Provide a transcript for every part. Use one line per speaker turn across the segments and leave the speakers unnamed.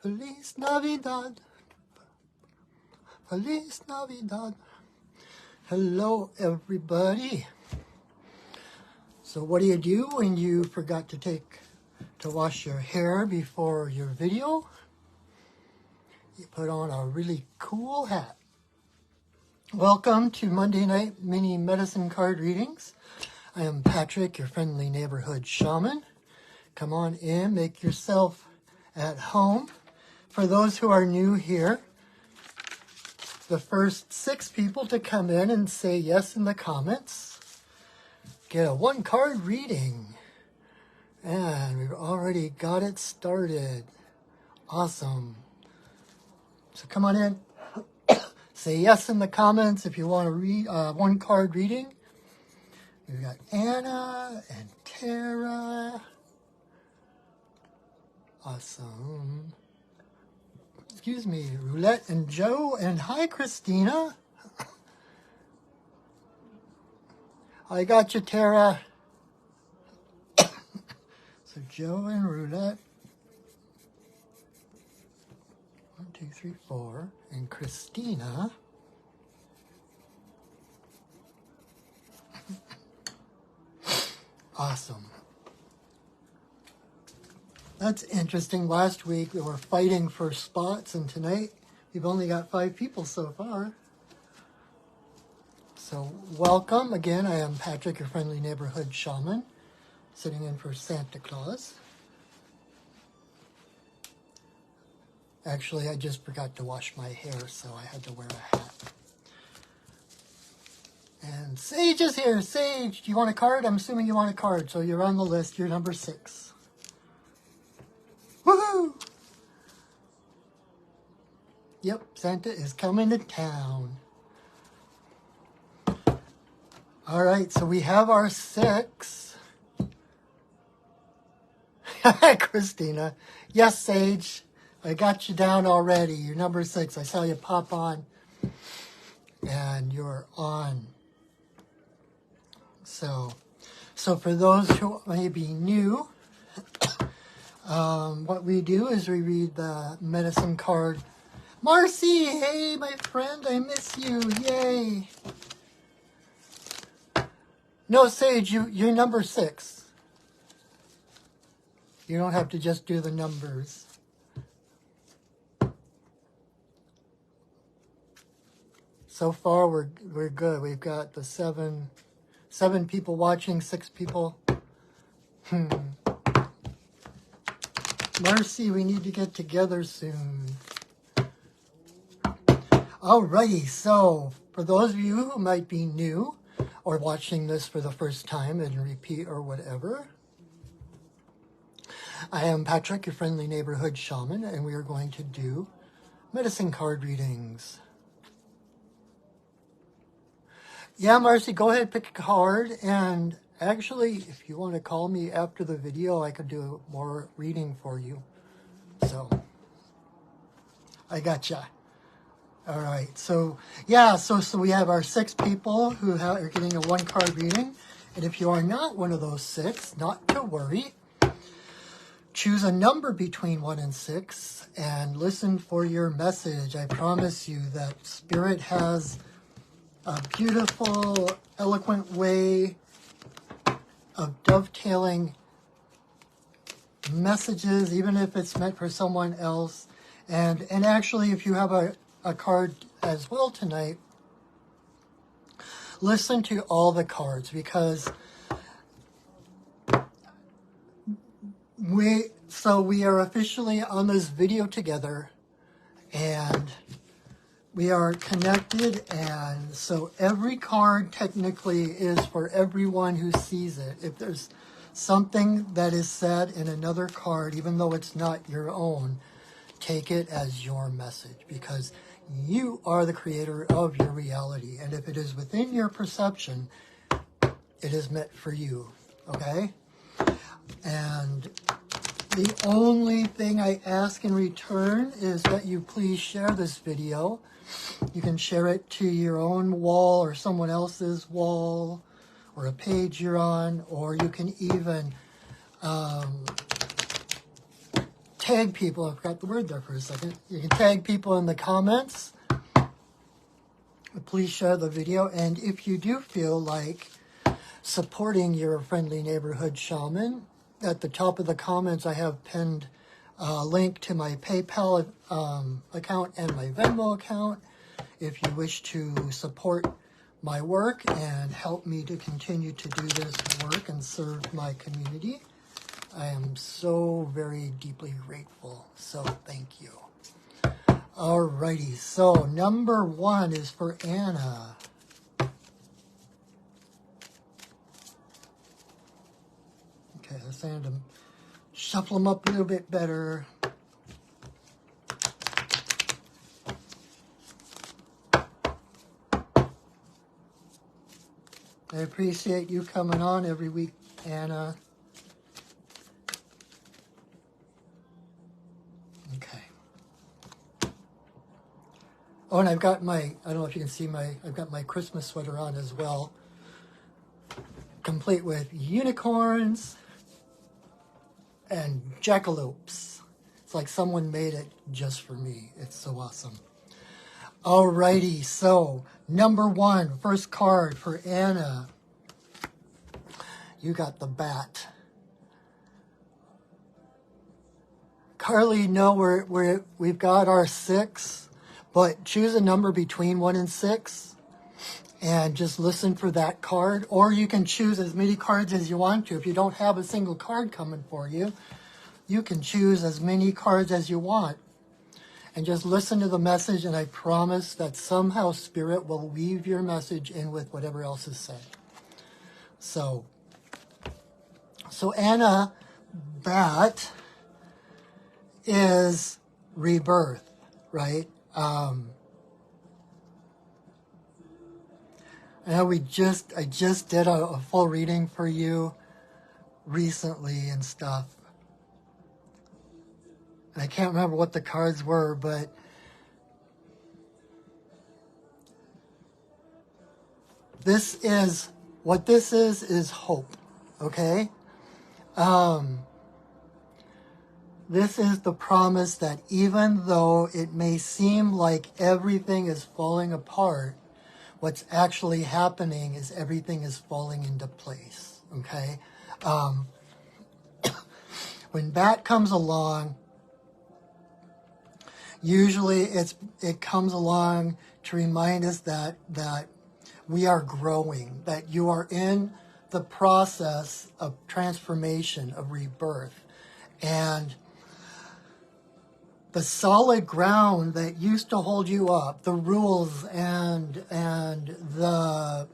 Feliz Navidad. Feliz Navidad. Hello, everybody. So what do you do when you forgot to wash your hair before your video? You put on a really cool hat. Welcome to Monday Night Mini Medicine Card Readings. I am Patrick, your friendly neighborhood shaman. Come on in, make yourself at home. For those who are new here, the first 6 people to come in and say yes in the comments get a 1-card reading. And we've already got it started. Awesome. So come on in. Say yes in the comments if you want to read 1-card reading. We've got Anna and Tara. Awesome. Excuse me, Roulette and Joe. And hi, Christina. I got you, Tara. So Joe and Roulette. 1, 2, 3, 4. And Christina. Awesome. That's interesting. Last week we were fighting for spots, and tonight we've only got 5 people so far. So welcome. Again, I am Patrick, your friendly neighborhood shaman, sitting in for Santa Claus. Actually, I just forgot to wash my hair, so I had to wear a hat. And Sage is here. Sage, do you want a card? I'm assuming you want a card, so you're on the list. You're number 6. Woohoo! Yep, Santa is coming to town. All right, so we have our 6. Hi, Christina. Yes, Sage, I got you down already. You're number 6. I saw you pop on, and you're on. So for those who may be new, what we do is we read the medicine card. Marcy, hey, my friend, I miss you. Yay. No, Sage, you're number 6. You don't have to just do the numbers. So far, we're good. We've got the 7 people watching, 6 people. Marcy, we need to get together soon. Alrighty, so for those of you who might be new or watching this for the first time and repeat or whatever, I am Patrick, your friendly neighborhood shaman, and we are going to do medicine card readings. Yeah, Marcy, go ahead, pick a card, and actually, if you want to call me after the video, I could do more reading for you. So, I gotcha. All right, so, yeah, so we have our 6 people who are getting a 1-card reading, and if you are not one of those 6, not to worry. Choose a number between 1 and 6, and listen for your message. I promise you that Spirit has a beautiful, eloquent way of dovetailing messages, even if it's meant for someone else. And actually, if you have a card as well tonight, listen to all the cards, because we are officially on this video together, and we are connected, and so every card technically is for everyone who sees it. If there's something that is said in another card, even though it's not your own, take it as your message, because you are the creator of your reality. And if it is within your perception, it is meant for you, okay? And the only thing I ask in return is that you please share this video. You can share it to your own wall or someone else's wall or a page you're on, or you can even tag people. I forgot the word there for a second. You can tag people in the comments. Please share the video. And if you do feel like supporting your friendly neighborhood shaman, at the top of the comments I have pinned a link to my PayPal account and my Venmo account if you wish to support my work and help me to continue to do this work and serve my community. I am so very deeply grateful. So thank you. Alrighty, so number 1 is for Anna. Okay, let's need to shuffle them up a little bit better. I appreciate you coming on every week, Anna. Okay. Oh, and I've got my, I don't know if you can see I've got my Christmas sweater on as well. Complete with unicorns and jackalopes. It's like someone made it just for me. It's so awesome. Alrighty, so number 1, first card for Anna. You got the bat. Carly, no, we've got our 6, but choose a number between 1 and 6 and just listen for that card. Or you can choose as many cards as you want to. If you don't have a single card coming for you, you can choose as many cards as you want. And just listen to the message, and I promise that somehow Spirit will weave your message in with whatever else is said. So Anna, bat is rebirth, right? I know I just did a full reading for you recently and stuff. I can't remember what the cards were, but this is hope, okay? This is the promise that even though it may seem like everything is falling apart, what's actually happening is everything is falling into place, okay? When bat comes along, usually it comes along to remind us that we are growing, that you are in the process of transformation, of rebirth. And the solid ground that used to hold you up, the rules and the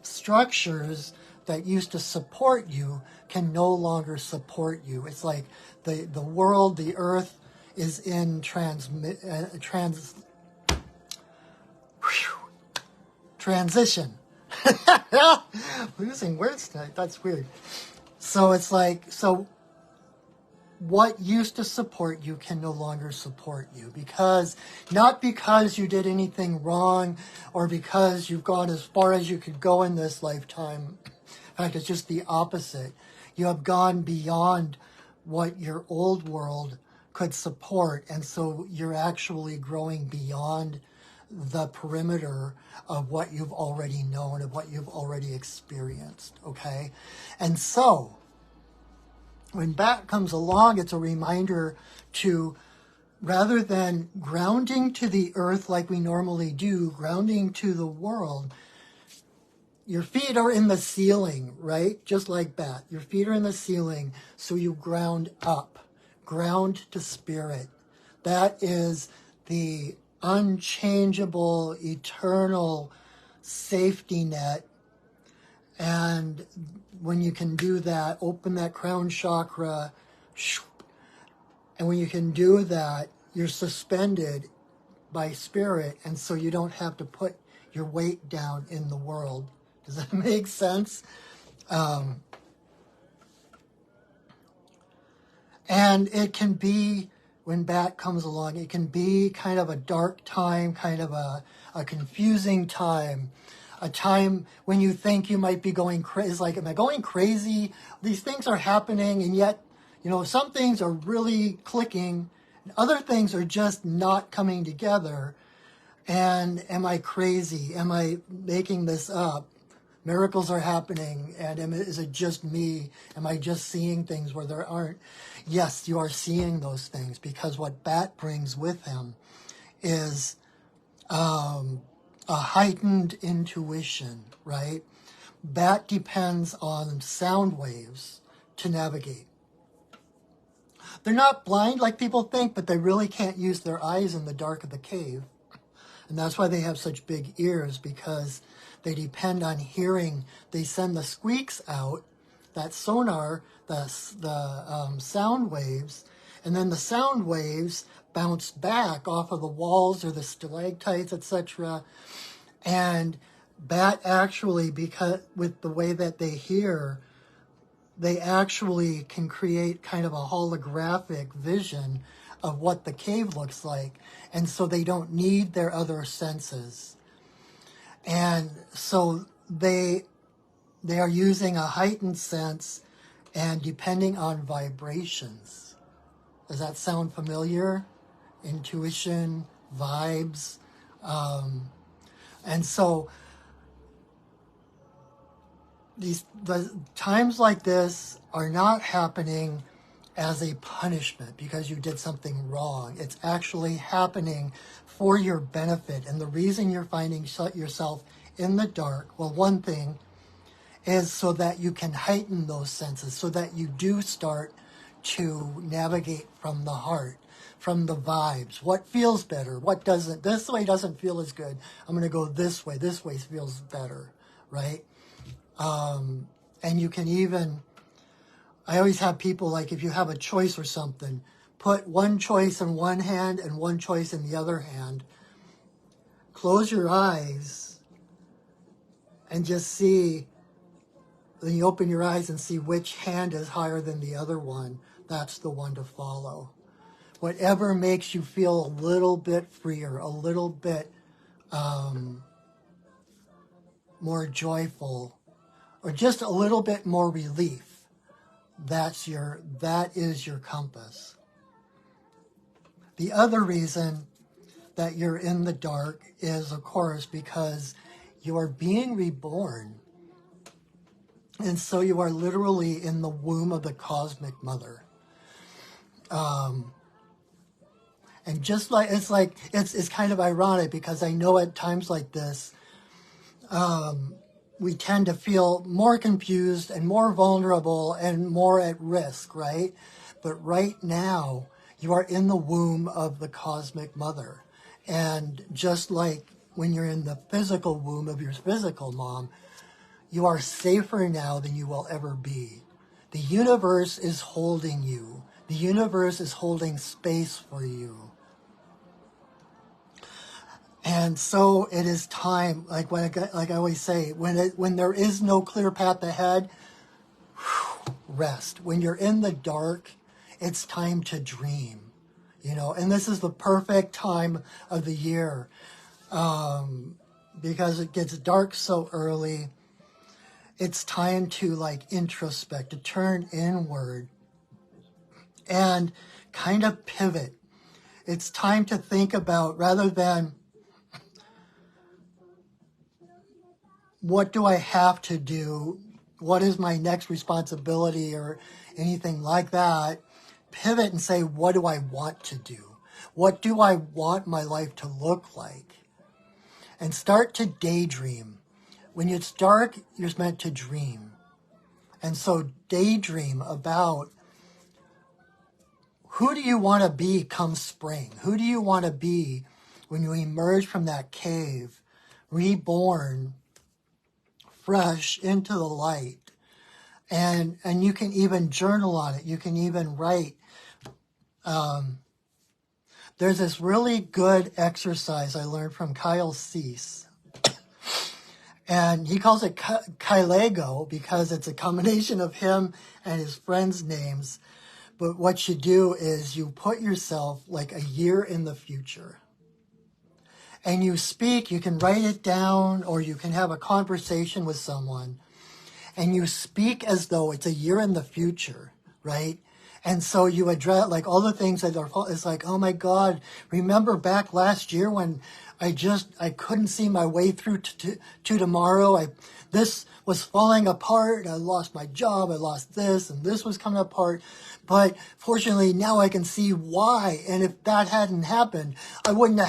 structures that used to support you can no longer support you. It's like the world, the earth, is in transition. Losing words tonight, that's weird. So it's like, what used to support you can no longer support you, not because you did anything wrong or because you've gone as far as you could go in this lifetime. In fact, it's just the opposite. You have gone beyond what your old world could support, and so you're actually growing beyond the perimeter of what you've already known, of what you've already experienced, okay? And so, when bat comes along, it's a reminder to, rather than grounding to the earth like we normally do, grounding to the world, your feet are in the ceiling, right? Just like bat. Your feet are in the ceiling, so you ground up. Ground to spirit. That is the unchangeable, eternal safety net. And when you can do that, open that crown chakra, and when you can do that, you're suspended by spirit, and so you don't have to put your weight down in the world. Does that make sense? And it can be, when bat comes along, it can be kind of a dark time, kind of a confusing time, a time when you think you might be going crazy. It's like, am I going crazy? These things are happening, and yet You know, some things are really clicking, and other things are just not coming together. And am I crazy? Am I making this up? Miracles are happening, and is it just me? Am I just seeing things where there aren't? Yes, you are seeing those things, because what Bat brings with him is a heightened intuition, right? Bat depends on sound waves to navigate. They're not blind like people think, but they really can't use their eyes in the dark of the cave. And that's why they have such big ears, because they depend on hearing. They send the squeaks out, that sonar, the sound waves, and then the sound waves bounce back off of the walls or the stalactites, etc. And Bat actually, because with the way that they hear, they actually can create kind of a holographic vision of what the cave looks like. And so they don't need their other senses. And so they are using a heightened sense and depending on vibrations. Does that sound familiar? Intuition, vibes. And so the times like this are not happening as a punishment because you did something wrong. It's actually happening for your benefit. And the reason you're finding yourself in the dark, well, one thing is so that you can heighten those senses, so that you do start to navigate from the heart, from the vibes. What feels better? What doesn't? This way doesn't feel as good. I'm going to go this way. This way feels better, right? And you can even, I always have people, like, if you have a choice or something, put one choice in one hand and one choice in the other hand. Close your eyes and just see, then you open your eyes and see which hand is higher than the other one. That's the one to follow. Whatever makes you feel a little bit freer, a little bit more joyful, or just a little bit more relief, that is your compass. The other reason that you're in the dark is, of course, because you are being reborn. And so you are literally in the womb of the cosmic mother. And just like, it's kind of ironic, because I know at times like this, we tend to feel more confused and more vulnerable and more at risk, right? But right now, you are in the womb of the cosmic mother. And just like when you're in the physical womb of your physical mom, you are safer now than you will ever be. The universe is holding you. The universe is holding space for you. And so it is time, like I always say, when there is no clear path ahead, rest. When you're in the dark, it's time to dream, you know. And this is the perfect time of the year, because it gets dark so early. It's time to, like, introspect, to turn inward and kind of pivot. It's time to think about, rather than what do I have to do, what is my next responsibility, or anything like that, pivot and say, what do I want to do? What do I want my life to look like? And start to daydream. When it's dark, you're meant to dream. And so daydream about, who do you want to be come spring? Who do you want to be when you emerge from that cave, reborn, fresh into the light? And you can even journal on it. You can even write. There's this really good exercise I learned from Kyle Cease. And he calls it Kylego because it's a combination of him and his friends' names. But what you do is you put yourself like a year in the future. And you speak, you can write it down, or you can have a conversation with someone. And you speak as though it's a year in the future, right? And so you address like all the things that are, it's like, oh my God, remember back last year when I couldn't see my way through to tomorrow. This was falling apart. I lost my job. I lost this and this was coming apart. But fortunately now I can see why. And if that hadn't happened, I wouldn't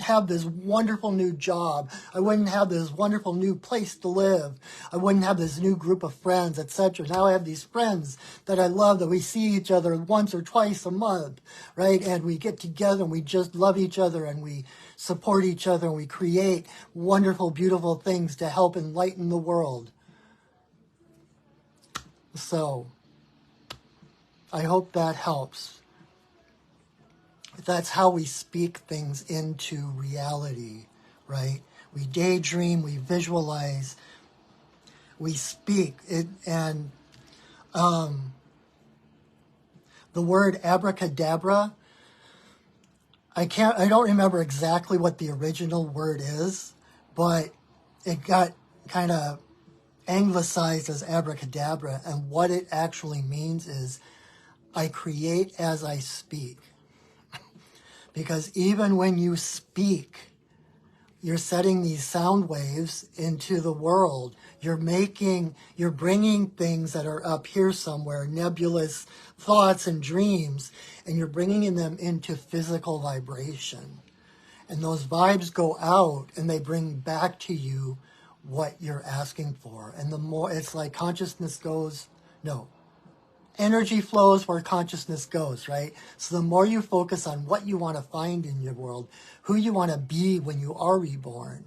have this wonderful new job. I wouldn't have this wonderful new place to live. I wouldn't have this new group of friends, etc. Now I have these friends that I love, that we see each other once or twice a month, right? And we get together and we just love each other and we support each other and we create wonderful, beautiful things to help enlighten the world. So I hope that helps. That's how we speak things into reality, right? We daydream, we visualize, we speak it, and the word abracadabra, I don't remember exactly what the original word is, but it got kind of anglicized as abracadabra, and what it actually means is I create as I speak. Because even when you speak, you're setting these sound waves into the world. You're bringing things that are up here somewhere, nebulous thoughts and dreams, and you're bringing them into physical vibration. And those vibes go out and they bring back to you what you're asking for. And the more, it's like energy flows where consciousness goes, right? So the more you focus on what you want to find in your world, who you want to be when you are reborn,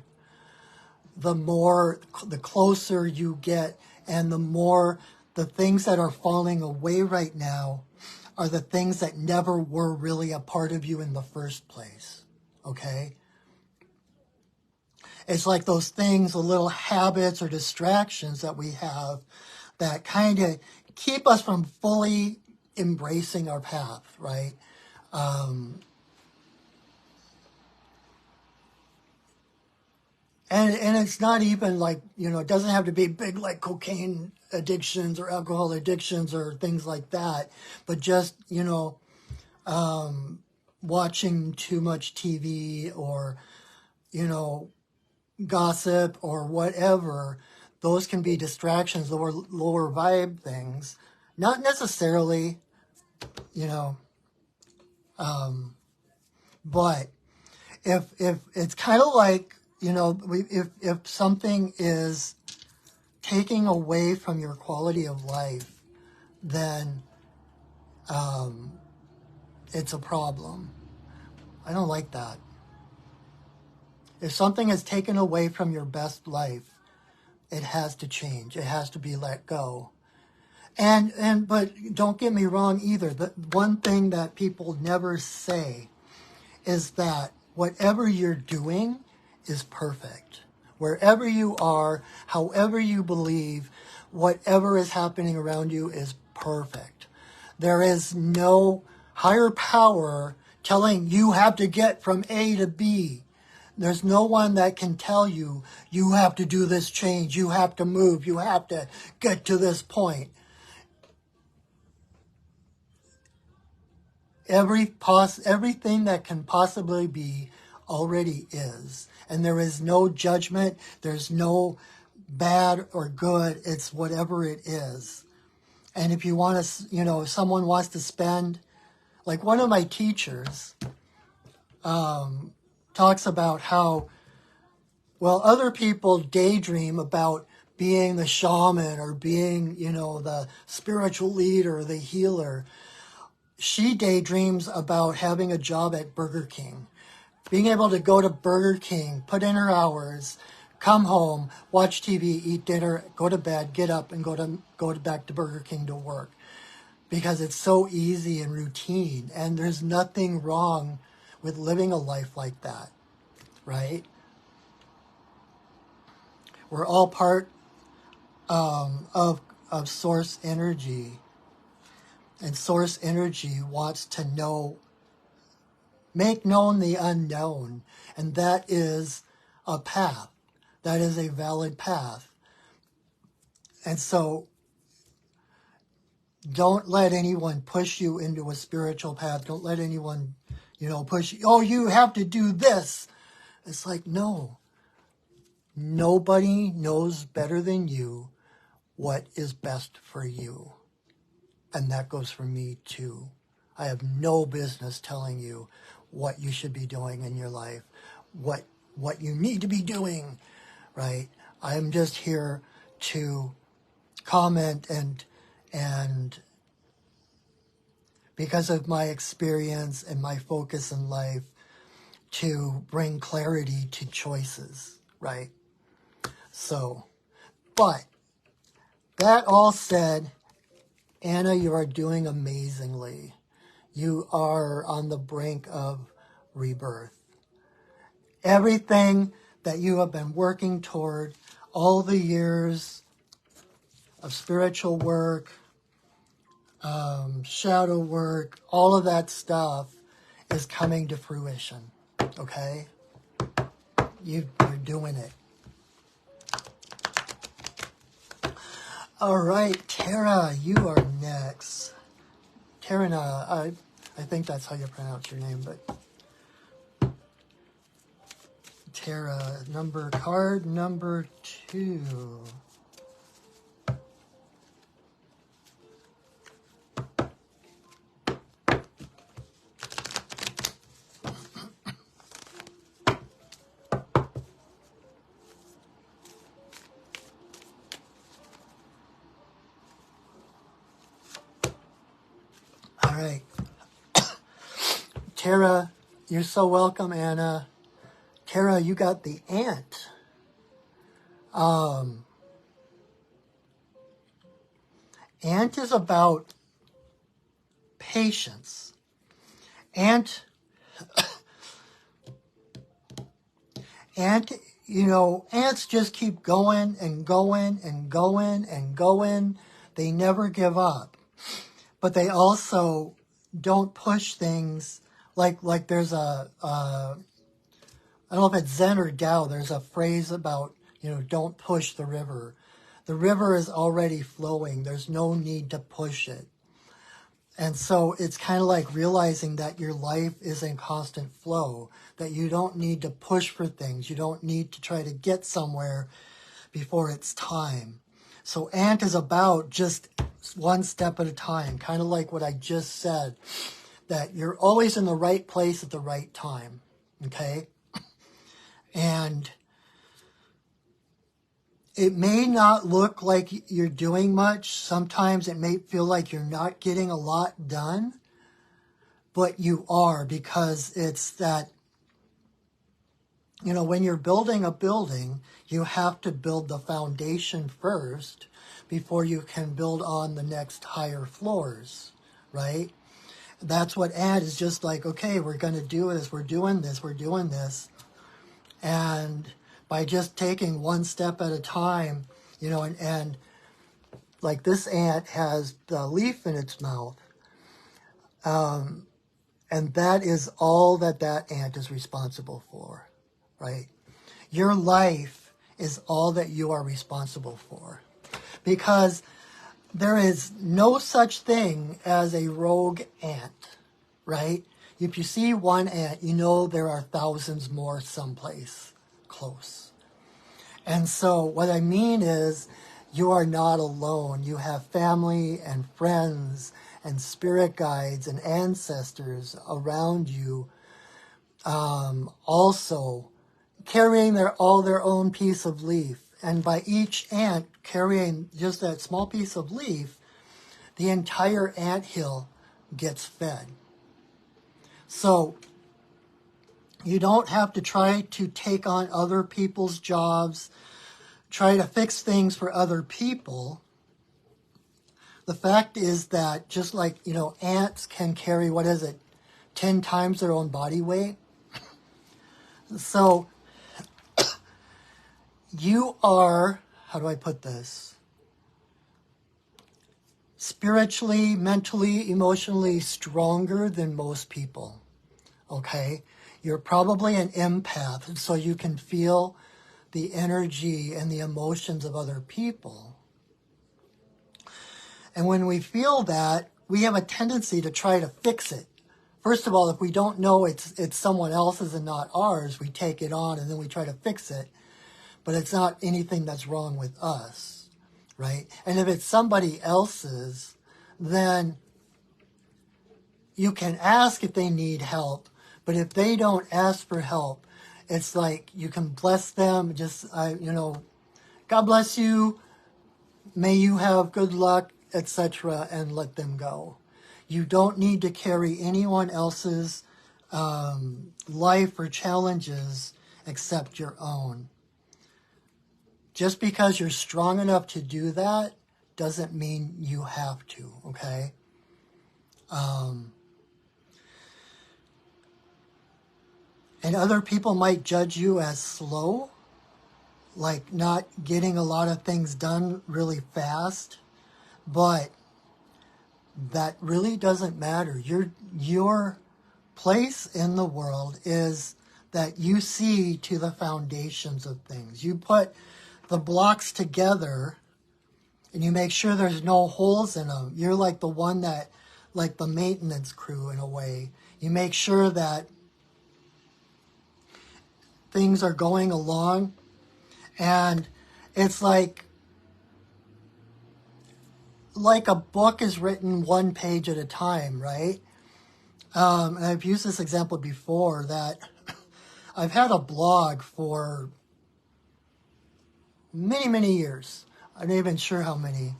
the closer you get, and the more the things that are falling away right now are the things that never were really a part of you in the first place, okay? It's like those things, the little habits or distractions that we have that kind of keep us from fully embracing our path, right? And it's not even like, it doesn't have to be big like cocaine addictions or alcohol addictions or things like that, but just, watching too much TV or, gossip or whatever. Those can be distractions, lower vibe things. Not necessarily, but if it's kind of like, if something is taking away from your quality of life, then it's a problem. I don't like that. If something is taken away from your best life, it has to change. It has to be let go. But don't get me wrong either. The one thing that people never say is that whatever you're doing is perfect. Wherever you are, however you believe, whatever is happening around you is perfect. There is no higher power telling you have to get from A to B. There's no one that can tell you, you have to do this change, you have to move, you have to get to this point. Everything that can possibly be already is. And there is no judgment, there's no bad or good, it's whatever it is. And if you want to, if someone wants to spend, like one of my teachers talks about how, other people daydream about being the shaman or being, the spiritual leader, the healer. She daydreams about having a job at Burger King, being able to go to Burger King, put in her hours, come home, watch TV, eat dinner, go to bed, get up, and go back to Burger King to work, because it's so easy and routine, and there's nothing wrong with living a life like that, right? We're all part of source energy, and source energy wants to make known the unknown, and that is a path. That is a valid path. And so Don't let anyone push you into a spiritual path. Don't let anyone, push you. Oh, you have to do this. It's like, no. Nobody knows better than you what is best for you. And that goes for me too. I have no business telling you what you should be doing in your life, what you need to be doing, right? I am just here to comment and because of my experience and my focus in life, to bring clarity to choices, right? So, but that all said, Anna, you are doing amazingly. You are on the brink of rebirth. Everything that you have been working toward, all the years of spiritual work, shadow work, all of that stuff is coming to fruition, okay? You're doing it. All right, Tara, you are next. Tarana, I think that's how you pronounce your name, but Tara, card number 2. All right. Tara, you're so welcome, Anna. Tara, you got the ant. Ant is about patience. Ants just keep going and going and going and going. They never give up. But they also don't push things like there's I don't know if it's Zen or Tao, there's a phrase about, don't push the river. The river is already flowing. There's no need to push it. And so it's kind of like realizing that your life is in constant flow, that you don't need to push for things. You don't need to try to get somewhere before it's time. So Ant is about just one step at a time, kind of like what I just said, that you're always in the right place at the right time, okay? And it may not look like you're doing much. Sometimes it may feel like you're not getting a lot done, but you are, because it's that, when you're building a building, you have to build the foundation first before you can build on the next higher floors, right? That's what Ant is just like, okay, we're going to do this, we're doing this. And by just taking one step at a time, and like this ant has the leaf in its mouth, and that is all that ant is responsible for, right? Your life is all that you are responsible for, because there is no such thing as a rogue ant, right? If you see one ant, there are thousands more someplace close. And so what I mean is, you are not alone. You have family and friends and spirit guides and ancestors around you, also carrying all their own piece of leaf. And by each ant carrying just that small piece of leaf, the entire anthill gets fed. So you don't have to try to take on other people's jobs, try to fix things for other people. The fact is that just like, ants can carry, 10 times their own body weight. So you are, how do I put this? Spiritually, mentally, emotionally stronger than most people, okay? You're probably an empath, and so you can feel the energy and the emotions of other people. And when we feel that, we have a tendency to try to fix it. First of all, if we don't know it's someone else's and not ours, we take it on and then we try to fix it. But it's not anything that's wrong with us, right? And if it's somebody else's, then you can ask if they need help. But if they don't ask for help, it's like you can bless them. Just, God bless you. May you have good luck, etc., and let them go. You don't need to carry anyone else's life or challenges except your own. Just because you're strong enough to do that doesn't mean you have to, okay? And other people might judge you as slow, like not getting a lot of things done really fast, but that really doesn't matter. Your place in the world is that you see to the foundations of things. You put the blocks together and you make sure there's no holes in them. You're like the one that, like the maintenance crew in a way. You make sure that things are going along, and it's like a book is written one page at a time, right? And I've used this example before that I've had a blog for many, many years. I'm not even sure how many.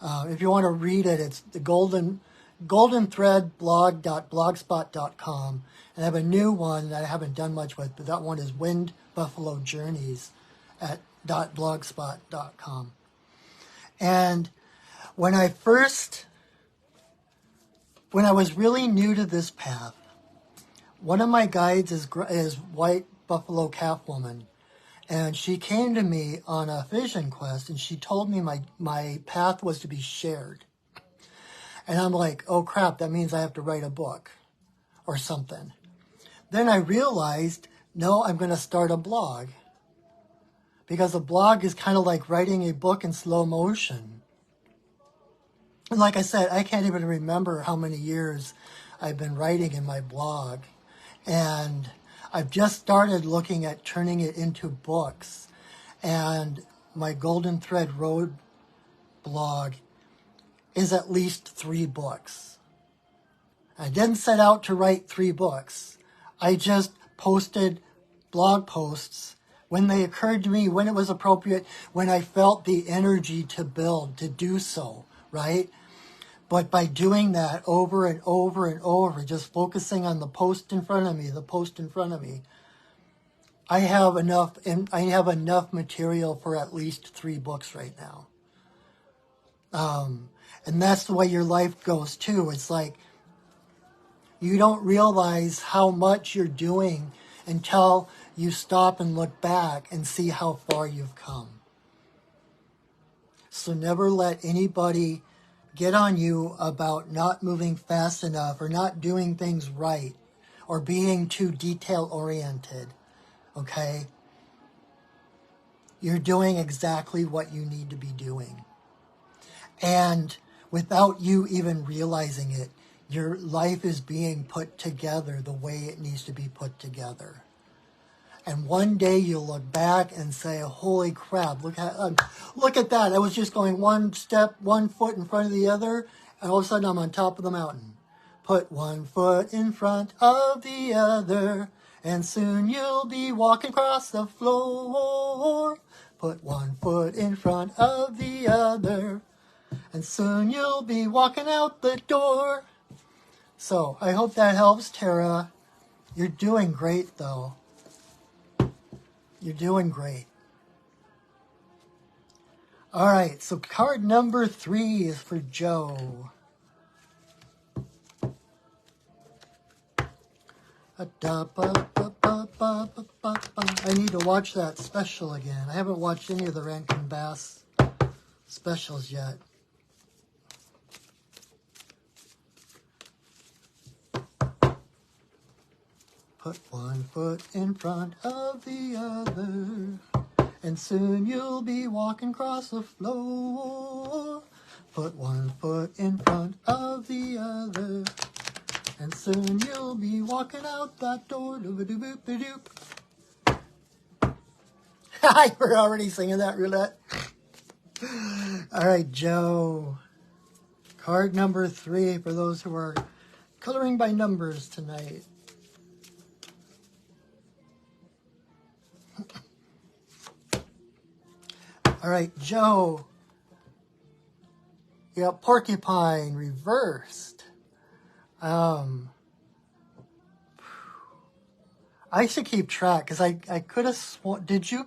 If you want to read it, it's the goldenthreadblog.blogspot.com. And I have a new one that I haven't done much with, but that one is Wind Buffalo Journeys at .blogspot.com. And when I was really new to this path, one of my guides is White Buffalo Calf Woman. And she came to me on a vision quest, and she told me my path was to be shared. And I'm like, oh crap, that means I have to write a book or something. Then I realized, no, I'm going to start a blog. Because a blog is kind of like writing a book in slow motion. And like I said, I can't even remember how many years I've been writing in my blog. And I've just started looking at turning it into books. And my Golden Thread Road blog is at least 3 books. I didn't set out to write 3 books. I just posted blog posts when they occurred to me, when it was appropriate, when I felt the energy to build, to do so, right? But by doing that over and over and over, just focusing on the post in front of me, I have enough material for at least 3 books right now. And that's the way your life goes too. It's like you don't realize how much you're doing until you stop and look back and see how far you've come. So never let anybody get on you about not moving fast enough or not doing things right or being too detail-oriented, okay? You're doing exactly what you need to be doing. And without you even realizing it, your life is being put together the way it needs to be put together. And one day you'll look back and say, holy crap, look at that. I was just going one foot in front of the other, and all of a sudden I'm on top of the mountain. Put one foot in front of the other, and soon you'll be walking across the floor. Put one foot in front of the other, and soon you'll be walking out the door. So I hope that helps, Tara. You're doing great, though. You're doing great. All right, so card number 3 is for Joe. I need to watch that special again. I haven't watched any of the Rankin Bass specials yet. Put one foot in front of the other, and soon you'll be walking across the floor. Put one foot in front of the other, and soon you'll be walking out that door. Doop-a-doop-a-doop. We're already singing that, Roulette. All right, Joe. Card number 3 for those who are coloring by numbers tonight. All right, Joe. Yeah, porcupine reversed. I should keep track because I could have sworn. Did you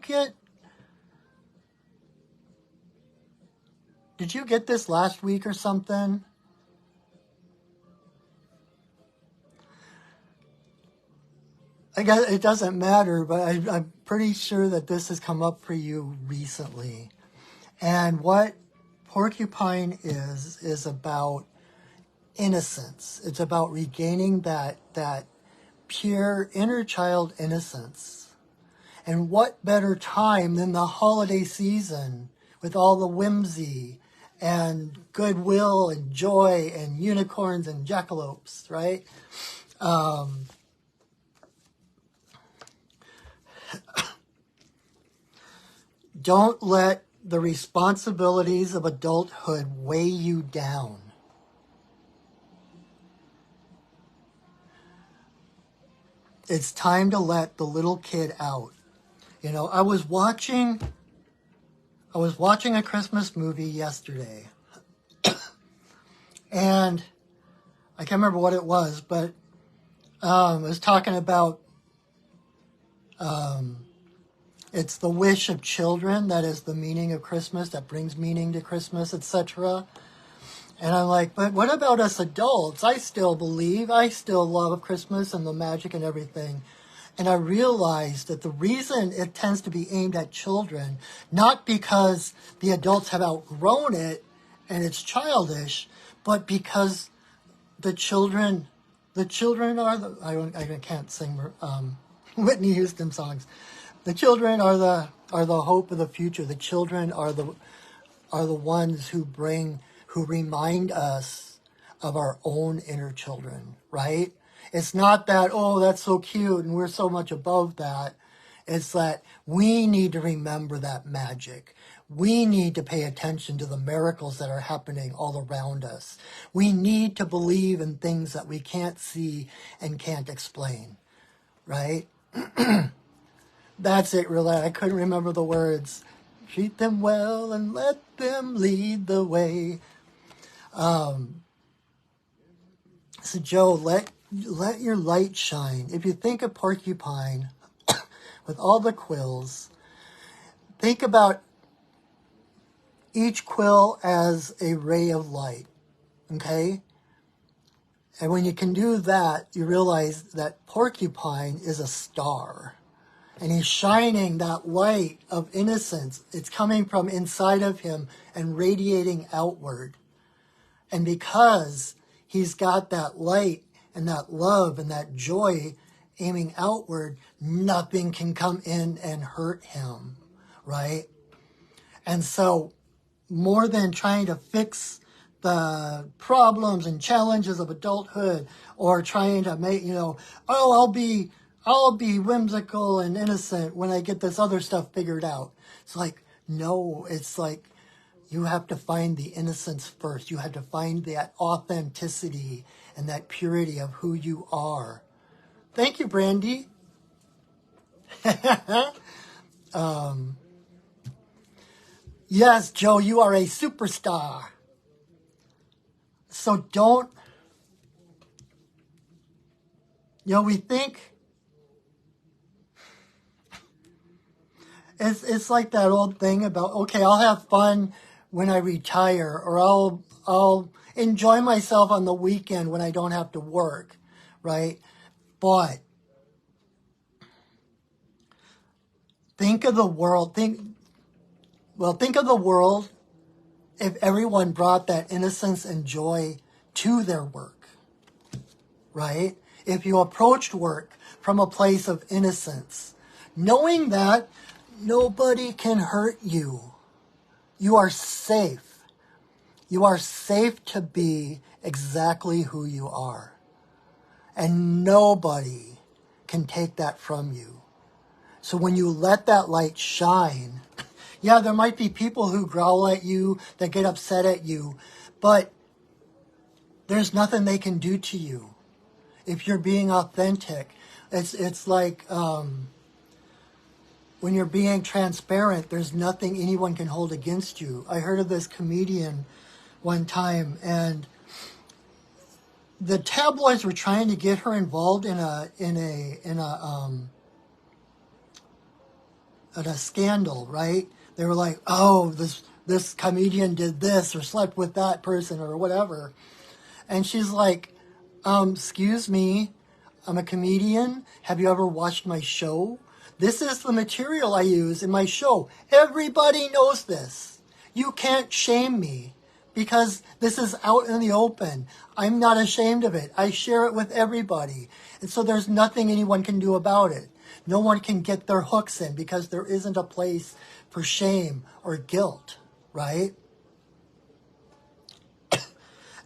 get this last week or something? I guess it doesn't matter, but I'm pretty sure that this has come up for you recently. And what porcupine is about innocence. It's about regaining that pure inner child innocence. And what better time than the holiday season with all the whimsy and goodwill and joy and unicorns and jackalopes, right? Don't let the responsibilities of adulthood weigh you down. It's time to let the little kid out. You know, I was watching a Christmas movie yesterday. And I can't remember what it was, but it was talking about it's the wish of children that is the meaning of Christmas, that brings meaning to Christmas, etc. And I'm like, but what about us adults? I still believe, I still love Christmas and the magic and everything. And I realized that the reason it tends to be aimed at children, not because the adults have outgrown it and it's childish, but because the children are the, I can't sing Whitney Houston songs. The children are the hope of the future. The children are the ones who remind us of our own inner children, right? It's not that, oh, that's so cute and we're so much above that. It's that we need to remember that magic. We need to pay attention to the miracles that are happening all around us. We need to believe in things that we can't see and can't explain, right? That's it, really. I couldn't remember the words. Treat them well and let them lead the way. So, Joe, let your light shine. If you think of porcupine with all the quills, think about each quill as a ray of light, okay? And when you can do that, you realize that porcupine is a star. And he's shining that light of innocence. It's coming from inside of him and radiating outward. And because he's got that light and that love and that joy aiming outward, nothing can come in and hurt him, right? And so more than trying to fix the problems and challenges of adulthood or trying to make, I'll be whimsical and innocent when I get this other stuff figured out. It's like, no, it's like you have to find the innocence first. You have to find that authenticity and that purity of who you are. Thank you, Brandy. Yes, Joe, you are a superstar. So don't, we think, it's like that old thing about, okay, I'll have fun when I retire, or I'll enjoy myself on the weekend when I don't have to work, right? But think of the world, think of the world if everyone brought that innocence and joy to their work, right? If you approached work from a place of innocence, knowing that nobody can hurt you. You are safe. You are safe to be exactly who you are. And nobody can take that from you. So when you let that light shine, yeah, there might be people who growl at you, that get upset at you, but there's nothing they can do to you. If you're being authentic, it's like when you're being transparent, there's nothing anyone can hold against you. I heard of this comedian one time, and the tabloids were trying to get her involved in a scandal, right? They were like, oh, this comedian did this or slept with that person or whatever. And she's like, excuse me, I'm a comedian. Have you ever watched my show? This is the material I use in my show. Everybody knows this. You can't shame me because this is out in the open. I'm not ashamed of it. I share it with everybody. And so there's nothing anyone can do about it. No one can get their hooks in because there isn't a place for shame or guilt, right?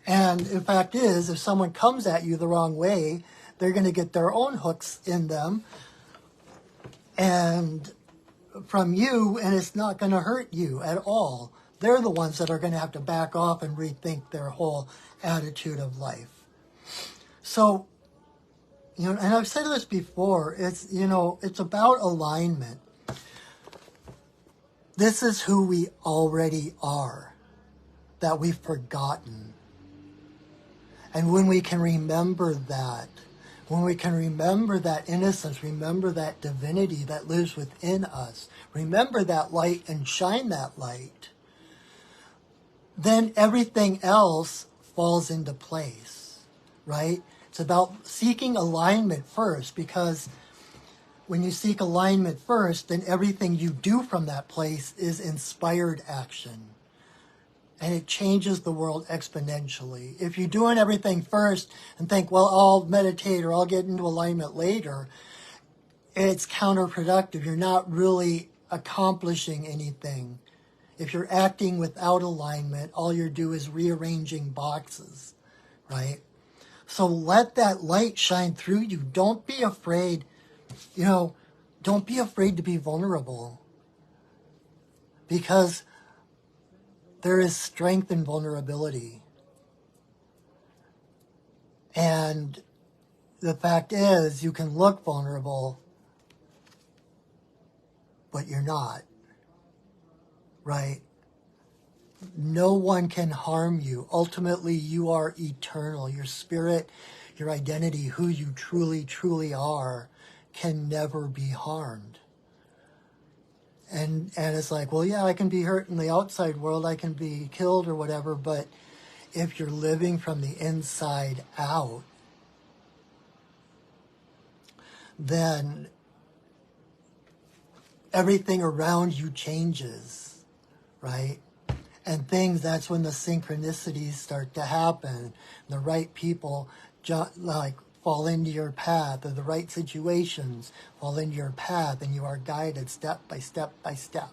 And the fact is, if someone comes at you the wrong way, they're going to get their own hooks in them and from you, and it's not going to hurt you at all. They're the ones that are going to have to back off and rethink their whole attitude of life. So, and I've said this before, it's about alignment. This is who we already are, that we've forgotten. And when we can remember that, when we can remember that innocence, remember that divinity that lives within us, remember that light and shine that light, then everything else falls into place, right? It's about seeking alignment first, because when you seek alignment first, then everything you do from that place is inspired action. And it changes the world exponentially. If you're doing everything first and think, well, I'll meditate or I'll get into alignment later, it's counterproductive. You're not really accomplishing anything. If you're acting without alignment, all you do is rearranging boxes, right? So let that light shine through you. Don't be afraid, don't be afraid to be vulnerable. Because there is strength in vulnerability. And the fact is, you can look vulnerable, but you're not, right? No one can harm you. Ultimately, you are eternal. Your spirit, your identity, who you truly, truly are, can never be harmed. And it's like, well, yeah, I can be hurt in the outside world. I can be killed or whatever. But if you're living from the inside out, then everything around you changes, right? And that's when the synchronicities start to happen. The right people fall into your path, or the right situations fall into your path, and you are guided step by step by step.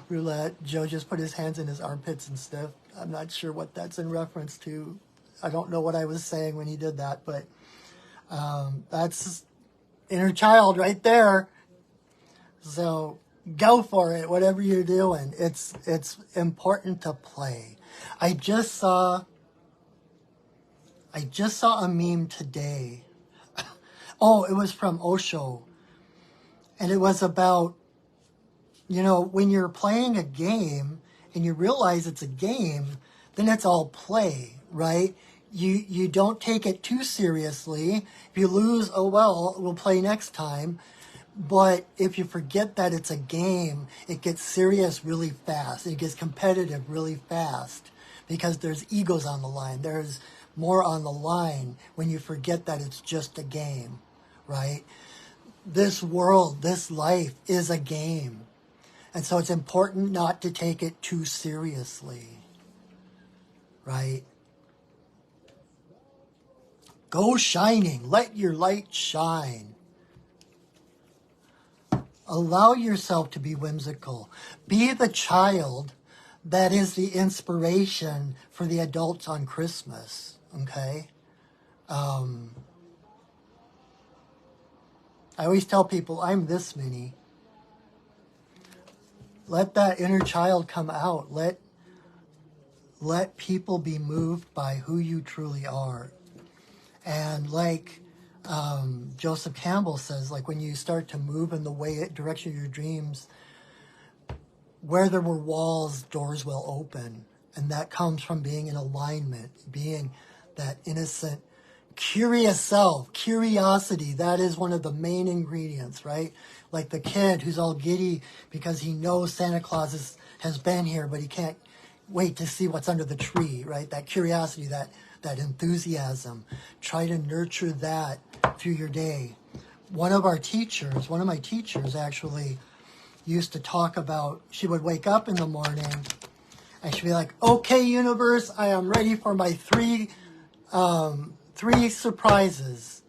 Roulette, Joe just put his hands in his armpits and stuff. I'm not sure what that's in reference to. I don't know what I was saying when he did that, but that's inner child right there. So go for it, whatever you're doing. It's important to play. I just saw a meme today. Oh, it was from Osho. And it was about, when you're playing a game and you realize it's a game, then it's all play, right? You don't take it too seriously. If you lose, oh well, we'll play next time. But if you forget that it's a game, it gets serious really fast. It gets competitive really fast because there's egos on the line. There's more on the line when you forget that it's just a game, right? This world, this life is a game. And so it's important not to take it too seriously, right? Go shining. Let your light shine. Allow yourself to be whimsical. Be the child that is the inspiration for the adults on Christmas, okay? I always tell people, I'm this many. Let that inner child come out. Let people be moved by who you truly are. And like Joseph Campbell says, like when you start to move in the direction of your dreams, where there were walls, doors will open. And that comes from being in alignment, being that innocent, curious self. Curiosity, that is one of the main ingredients, right? Like the kid who's all giddy because he knows Santa Claus has been here, but he can't wait to see what's under the tree, right? That curiosity, that enthusiasm. Try to nurture that through your day. One of my teachers actually used to talk about, she would wake up in the morning and she'd be like, okay, universe, I am ready for my three surprises.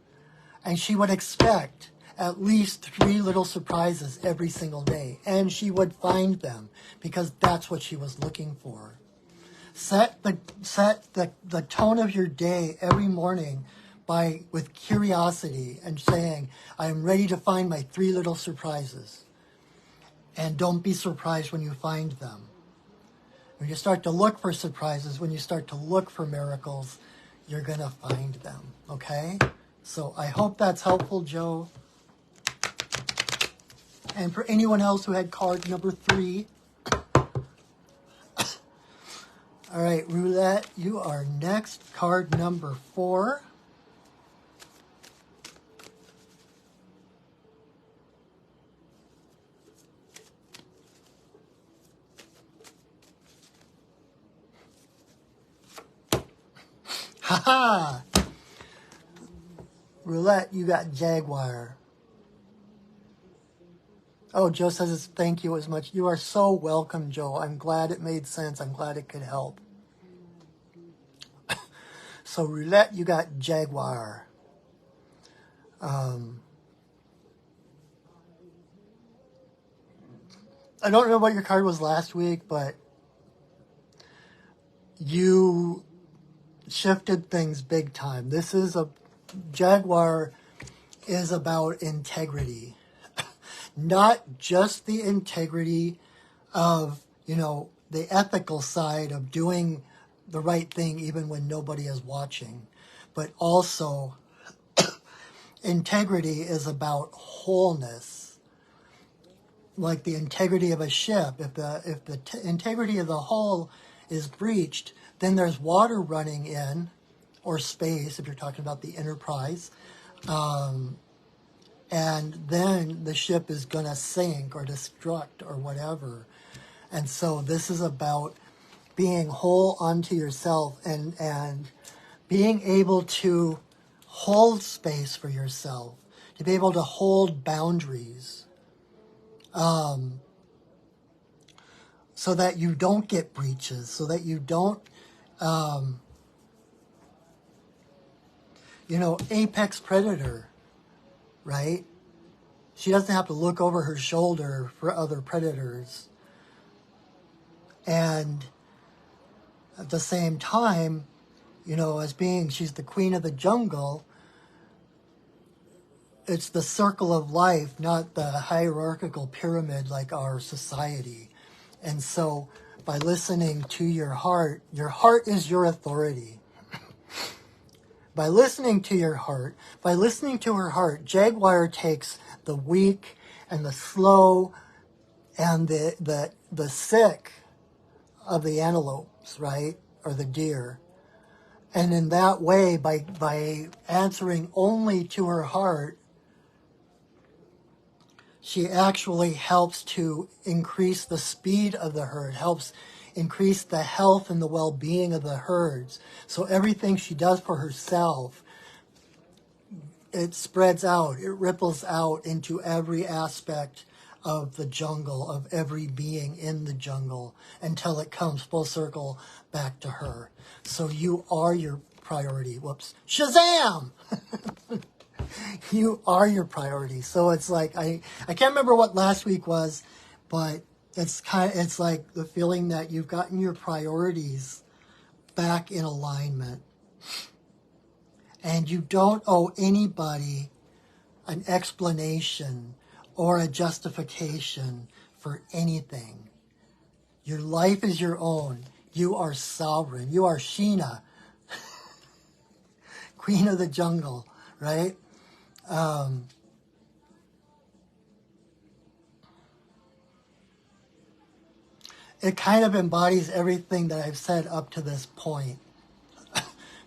And she would expect at least 3 little surprises every single day. And she would find them because that's what she was looking for. Set the tone of your day every morning with curiosity and saying, I am ready to find my 3 little surprises. And don't be surprised when you find them. When you start to look for surprises, when you start to look for miracles, you're going to find them, okay? So I hope that's helpful, Joe. And for anyone else who had card number 3, all right, Roulette, you are next. Card number 4. Ha-ha! Roulette, you got Jaguar. Oh, Joe says thank you as much. You are so welcome, Joe. I'm glad it made sense. I'm glad it could help. So, Roulette, you got Jaguar. I don't know what your card was last week, but you shifted things big time. Jaguar is about integrity. Not just the integrity of, the ethical side of doing the right thing even when nobody is watching, but also integrity is about wholeness. Like the integrity of a ship. If the integrity of the hull is breached, then there's water running in, or space, if you're talking about the Enterprise, and then the ship is going to sink or destruct or whatever. And so this is about being whole unto yourself and being able to hold space for yourself, to be able to hold boundaries, so that you don't get breaches, so that you don't, apex predator, right? She doesn't have to look over her shoulder for other predators. And at the same time, she's the queen of the jungle, it's the circle of life, not the hierarchical pyramid like our society. And so by listening to your heart is your authority. By listening to her heart, Jaguar takes the weak and the slow and the sick of the antelopes, right? Or the deer. And in that way, by answering only to her heart, she actually helps to increase the speed of the herd, helps increase the health and the well-being of the herds. So everything she does for herself, it spreads out, it ripples out into every aspect of the jungle, of every being in the jungle, until it comes full circle back to her. So you are your priority. Whoops. Shazam! You are your priority. So it's like, I can't remember what last week was, but it's like the feeling that you've gotten your priorities back in alignment. And you don't owe anybody an explanation or a justification for anything. Your life is your own. You are sovereign. You are Sheena, queen of the jungle, right? It kind of embodies everything that I've said up to this point,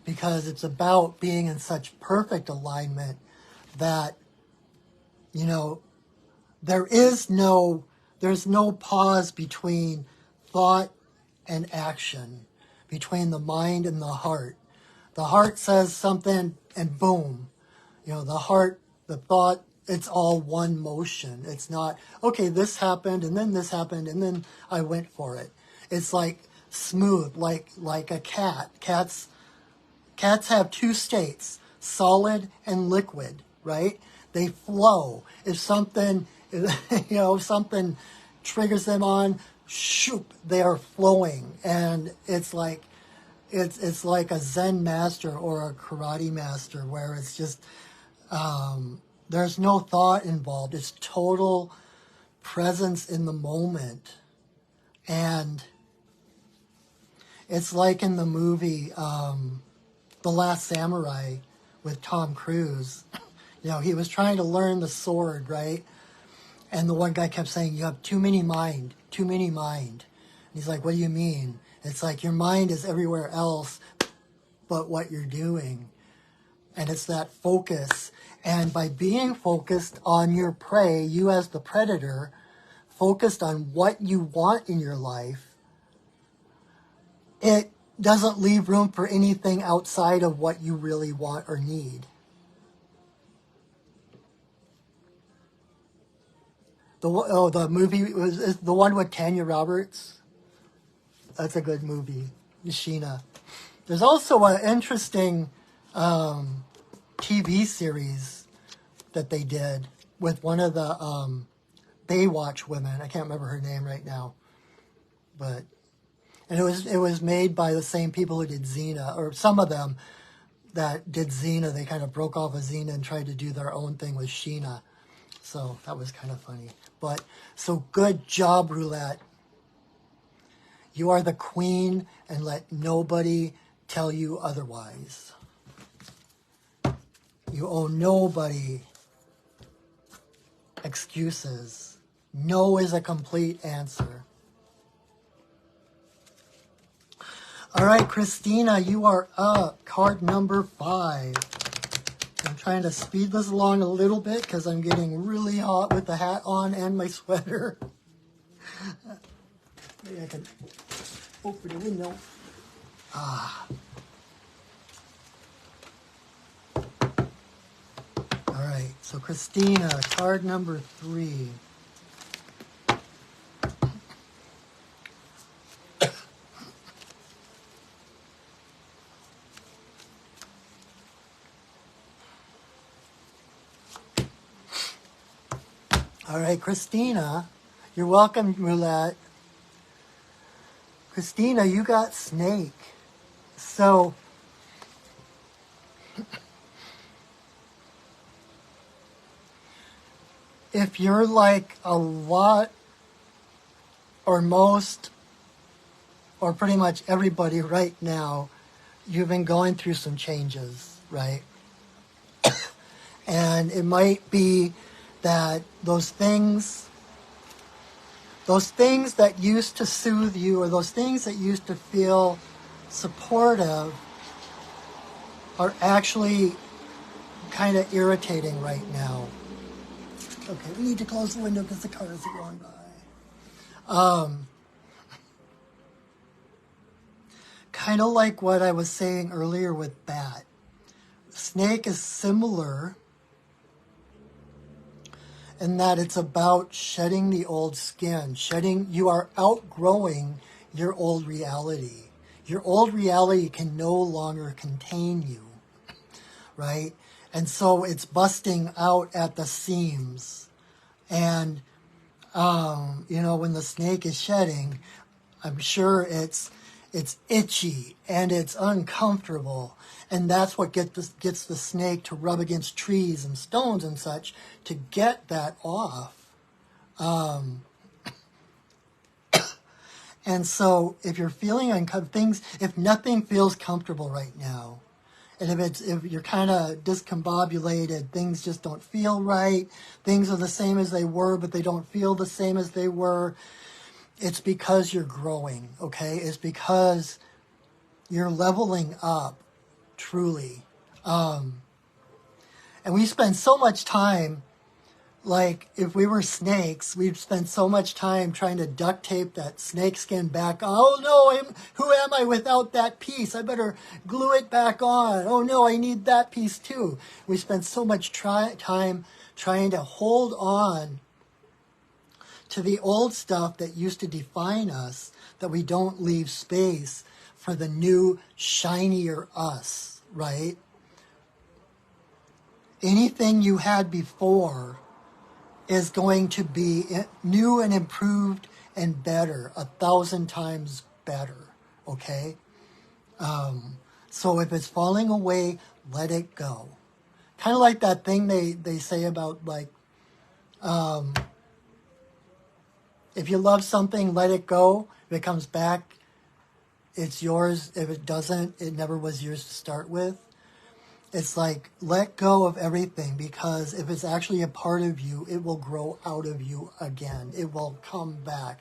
because it's about being in such perfect alignment that, you know, there's no pause between thought and action, between the mind and the heart. The heart says something and boom, you know, the thought, it's all one motion. It's not, okay, this happened and then this happened and then I went for it. It's like smooth, like a cat. Cats have two states, solid and liquid, right? They flow. If something, something triggers them on, shoop, they are flowing. And it's like a Zen master or a karate master where it's just, there's no thought involved. It's total presence in the moment. And it's like in the movie, The Last Samurai with Tom Cruise. You know, he was trying to learn the sword, right? And the one guy kept saying, you have too many mind. And he's like, what do you mean? It's like your mind is everywhere else but what you're doing. And it's that focus. And by being focused on your prey, you as the predator, focused on what you want in your life, it doesn't leave room for anything outside of what you really want or need. The movie is the one with Tanya Roberts. That's a good movie, Sheena. There's also an interesting TV series that they did with one of the Baywatch women. I can't remember her name right now, and it was made by the same people who did Xena, or some of them that did Xena. They kind of broke off of Xena and tried to do their own thing with Sheena. So that was kind of funny. But so good job, Roulette. You are the queen, and let nobody tell you otherwise. You owe nobody excuses. No is a complete answer. All right, Christina, you are up. Card number 5. I'm trying to speed this along a little bit because I'm getting really hot with the hat on and my sweater. Maybe I can open the window. All right, so Christina, card number 3. All right, Christina, you're welcome, Roulette. Christina, you got snake. So, if you're like a lot or most or pretty much everybody right now, you've been going through some changes, right? And it might be that those things that used to soothe you, or those things that used to feel supportive, are actually kind of irritating right now. Okay, we need to close the window because the cars are going by. Kind of like what I was saying earlier with bat. Snake is similar in that it's about shedding the old skin. You are outgrowing your old reality. Your old reality can no longer contain you, right? And so it's busting out at the seams. And, when the snake is shedding, I'm sure it's itchy and it's uncomfortable. And that's what gets the snake to rub against trees and stones and such to get that off. And so if you're feeling uncomfortable, if nothing feels comfortable right now, and if you're kind of discombobulated, things just don't feel right, things are the same as they were, but they don't feel the same as they were, it's because you're growing, okay? It's because you're leveling up, truly. And we spend so much time, like if we were snakes, we'd spend so much time trying to duct tape that snake skin back. Oh no, who am I without that piece? I better glue it back on. Oh no, I need that piece too. We spend so much time trying to hold on to the old stuff that used to define us, that we don't leave space for the new, shinier us, right? Anything you had before is going to be new and improved and better, 1,000 times better, okay? So if it's falling away, let it go. Kind of like that thing they say about, like, if you love something, let it go. If it comes back, it's yours. If it doesn't, it never was yours to start with. It's like, let go of everything, because if it's actually a part of you, it will grow out of you again. It will come back.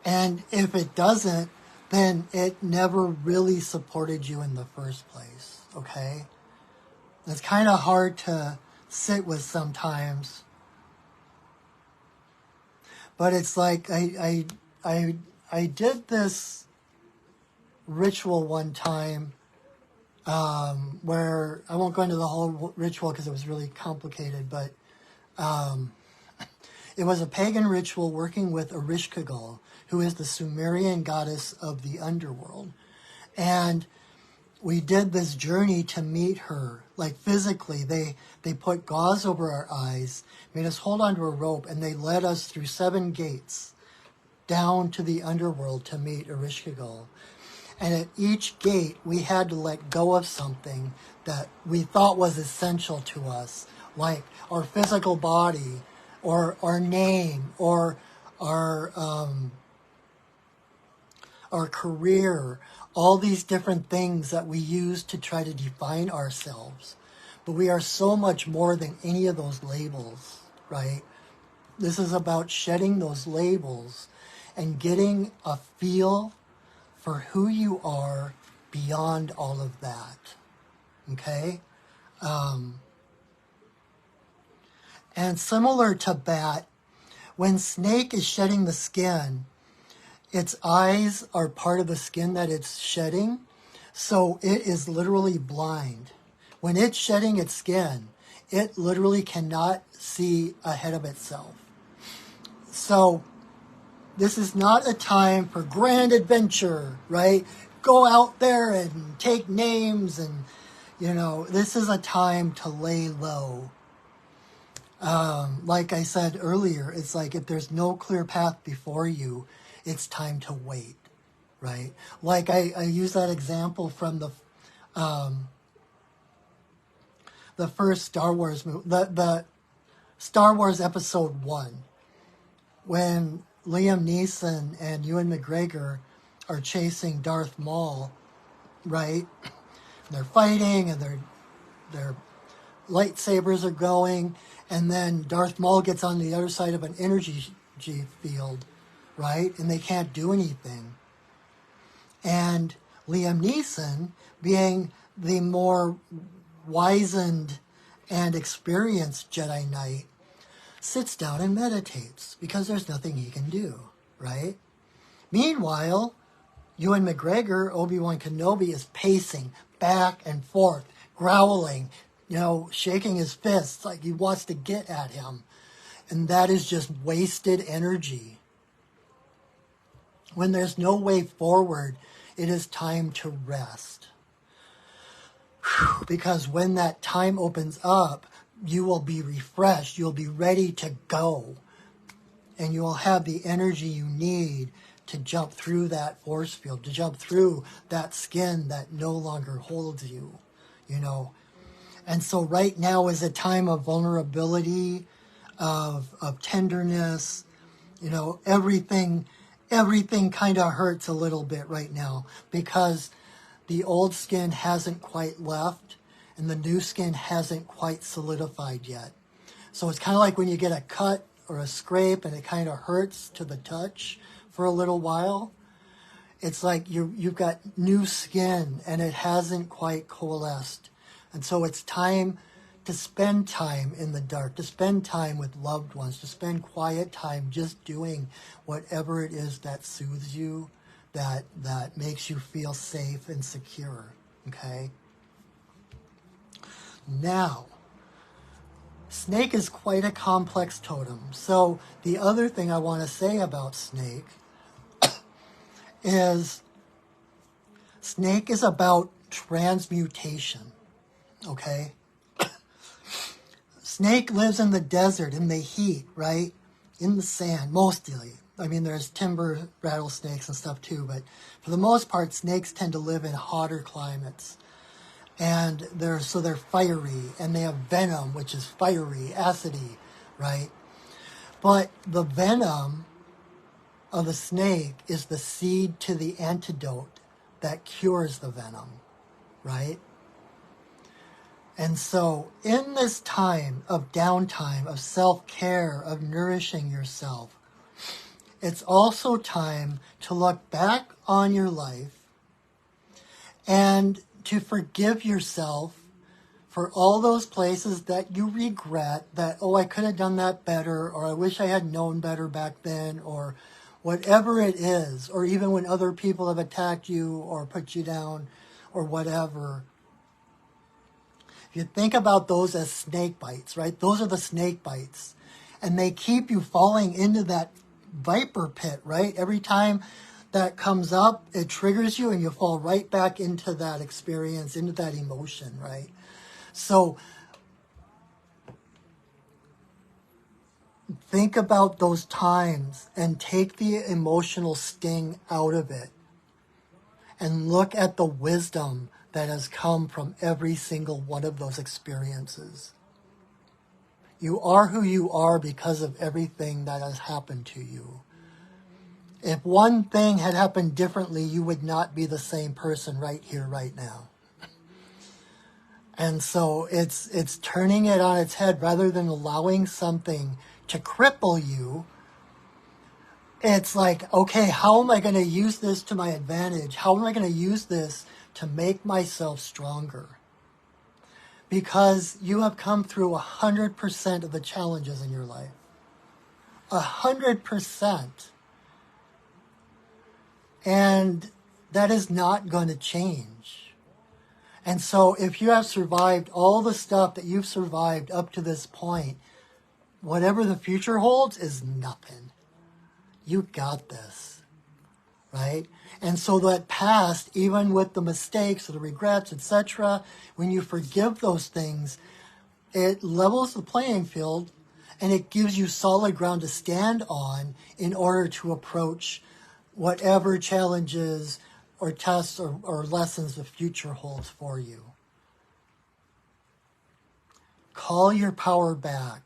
And if it doesn't, then it never really supported you in the first place, okay? It's kind of hard to sit with sometimes. But it's like I did this ritual one time where I won't go into the whole ritual because it was really complicated, but it was a pagan ritual working with Ereshkigal, who is the Sumerian goddess of the underworld. And we did this journey to meet her, like physically. They put gauze over our eyes, made us hold onto a rope, and they led us through 7 gates down to the underworld to meet Ereshkigal. And at each gate, we had to let go of something that we thought was essential to us, like our physical body, or our name, or our career, all these different things that we use to try to define ourselves. But we are so much more than any of those labels, right? This is about shedding those labels and getting a feel for who you are beyond all of that, okay? And similar to bat, when snake is shedding the skin, its eyes are part of the skin that it's shedding, so it is literally blind. When it's shedding its skin, it literally cannot see ahead of itself. So this is not a time for grand adventure, right? Go out there and take names and, this is a time to lay low. Like I said earlier, it's like if there's no clear path before you, it's time to wait, right? Like I use that example from the first Star Wars movie, the Star Wars Episode 1, when Liam Neeson and Ewan McGregor are chasing Darth Maul, right? And they're fighting, and their lightsabers are going, and then Darth Maul gets on the other side of an energy field, right? And they can't do anything. And Liam Neeson, being the more wizened and experienced Jedi Knight, sits down and meditates because there's nothing he can do, right? Meanwhile, Ewan McGregor, Obi-Wan Kenobi, is pacing back and forth, growling, shaking his fists like he wants to get at him. And that is just wasted energy. When there's no way forward, it is time to rest. Because when that time opens up, you will be refreshed, you'll be ready to go, and you will have the energy you need to jump through that force field, to jump through that skin that no longer holds you, you know. And so right now is a time of vulnerability, of tenderness, you know, everything kind of hurts a little bit right now because the old skin hasn't quite left and the new skin hasn't quite solidified yet. So it's kind of like when you get a cut or a scrape and it kind of hurts to the touch for a little while. It's like you've got new skin and it hasn't quite coalesced. And so it's time to spend time in the dark, to spend time with loved ones, to spend quiet time just doing whatever it is that soothes you, that makes you feel safe and secure, okay? Now, snake is quite a complex totem. So the other thing I want to say about snake is snake is about transmutation, okay? Snake lives in the desert, in the heat, right? In the sand, mostly. I mean, there's timber rattlesnakes and stuff too, but for the most part, snakes tend to live in hotter climates. And they're fiery, and they have venom, which is fiery, acidy, right? But the venom of the snake is the seed to the antidote that cures the venom, right? And so in this time of downtime, of self-care, of nourishing yourself, it's also time to look back on your life and to forgive yourself for all those places that you regret, that, oh, I could have done that better, or I wish I had known better back then, or whatever it is, or even when other people have attacked you or put you down or whatever. If you think about those as snake bites, right? Those are the snake bites. And they keep you falling into that viper pit, right? Every time that comes up, it triggers you and you fall right back into that experience, into that emotion, right? So think about those times and take the emotional sting out of it and look at the wisdom that has come from every single one of those experiences. You are who you are because of everything that has happened to you. If one thing had happened differently, you would not be the same person right here, right now. And so it's turning it on its head rather than allowing something to cripple you. It's like, okay, how am I going to use this to my advantage? How am I going to use this to make myself stronger? Because you have come through 100% of the challenges in your life. 100%. And that is not going to change. And so if you have survived all the stuff that you've survived up to this point, whatever the future holds is nothing. You got this, right? And so that past, even with the mistakes or the regrets, etc., when you forgive those things, it levels the playing field and it gives you solid ground to stand on in order to approach whatever challenges or tests or lessons the future holds for you. Call your power back.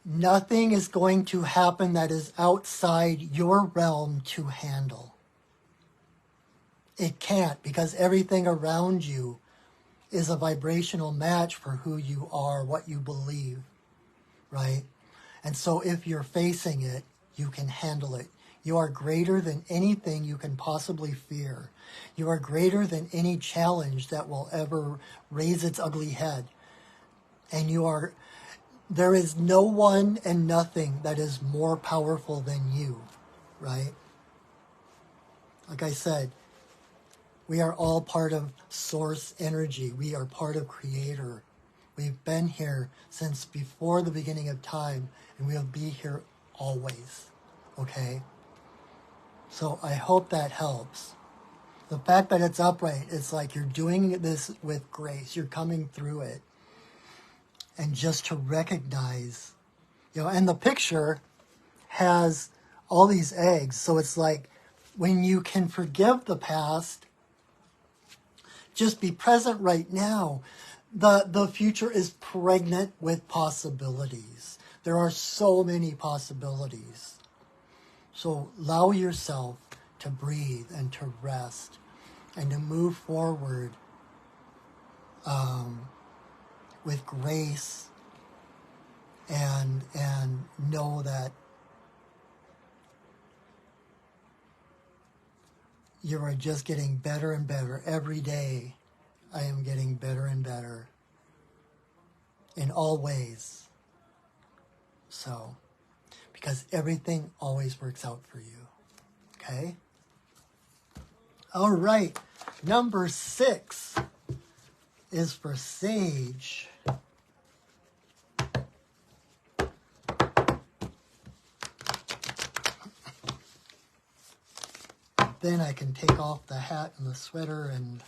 Nothing is going to happen that is outside your realm to handle. It can't, because everything around you is a vibrational match for who you are, what you believe, right? And so if you're facing it, you can handle it. You are greater than anything you can possibly fear. You are greater than any challenge that will ever raise its ugly head. And there is no one and nothing that is more powerful than you, right? Like I said, we are all part of source energy. We are part of Creator. We've been here since before the beginning of time, and we'll be here always, okay? So I hope that helps. The fact that it's upright, it's like you're doing this with grace. You're coming through it. And just to recognize, and the picture has all these eggs. So it's like when you can forgive the past, just be present right now. The future is pregnant with possibilities. There are so many possibilities. So allow yourself to breathe and to rest and to move forward with grace and know that you are just getting better and better. Every day I am getting better and better in all ways. So, because everything always works out for you. Okay? All right. Number 6 is for Sage. Then I can take off the hat and the sweater and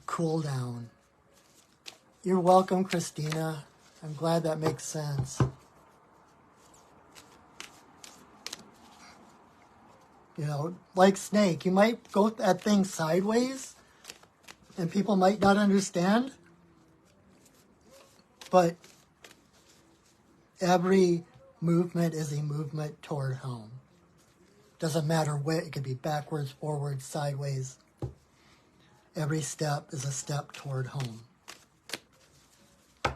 cool down. You're welcome, Christina. I'm glad that makes sense. Like Snake, you might go at things sideways and people might not understand, but every movement is a movement toward home. Doesn't matter where, it could be backwards, forwards, sideways. Every step is a step toward home. All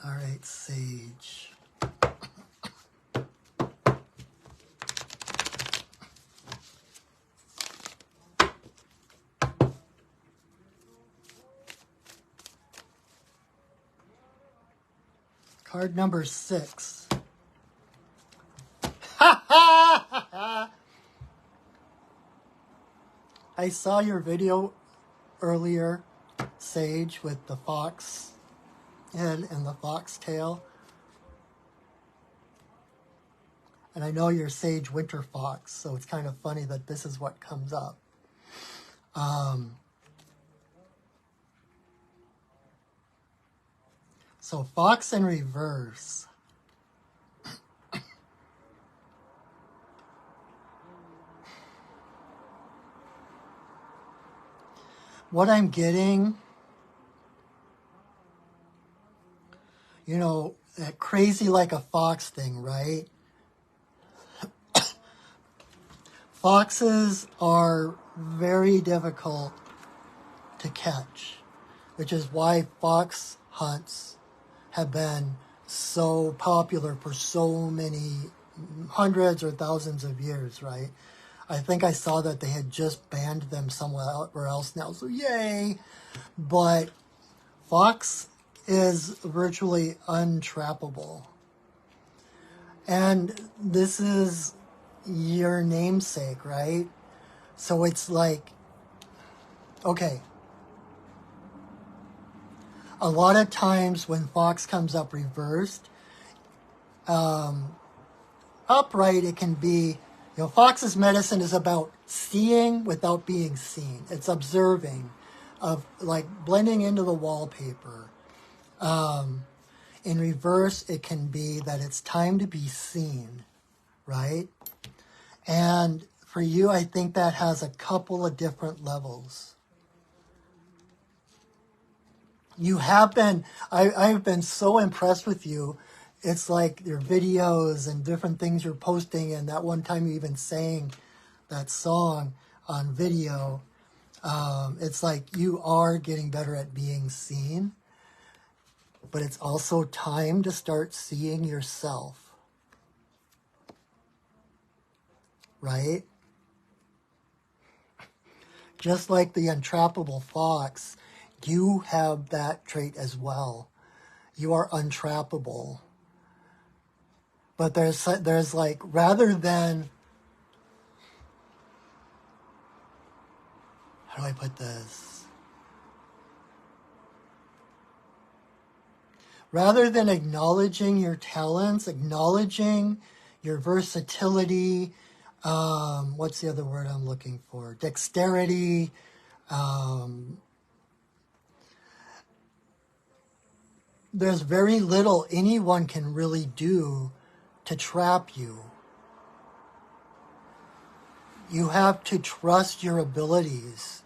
right, Sage. Card number 6. I saw your video earlier, Sage, with the fox head and the fox tail. And I know you're Sage Winter Fox, so it's kind of funny that this is what comes up. So fox in reverse. What I'm getting, that crazy like a fox thing, right? Foxes are very difficult to catch, which is why fox hunts have been so popular for so many hundreds or thousands of years, right? I think I saw that they had just banned them somewhere else now, so yay! But fox is virtually untrappable. And this is your namesake, right? So it's like, okay. A lot of times when fox comes up reversed, upright, it can be, fox's medicine is about seeing without being seen. It's observing, of like blending into the wallpaper. In reverse, it can be that it's time to be seen, right? And for you, I think that has a couple of different levels. You have been, I've been so impressed with you. It's like your videos and different things you're posting, and that one time you even sang that song on video. It's like you are getting better at being seen, but it's also time to start seeing yourself, right? Just like the untrappable fox, you have that trait as well. You are untrappable. But there's like, rather than, how do I put this? Rather than acknowledging your talents, acknowledging your versatility, what's the other word I'm looking for? Dexterity. There's very little anyone can really do to trap you. You have to trust your abilities.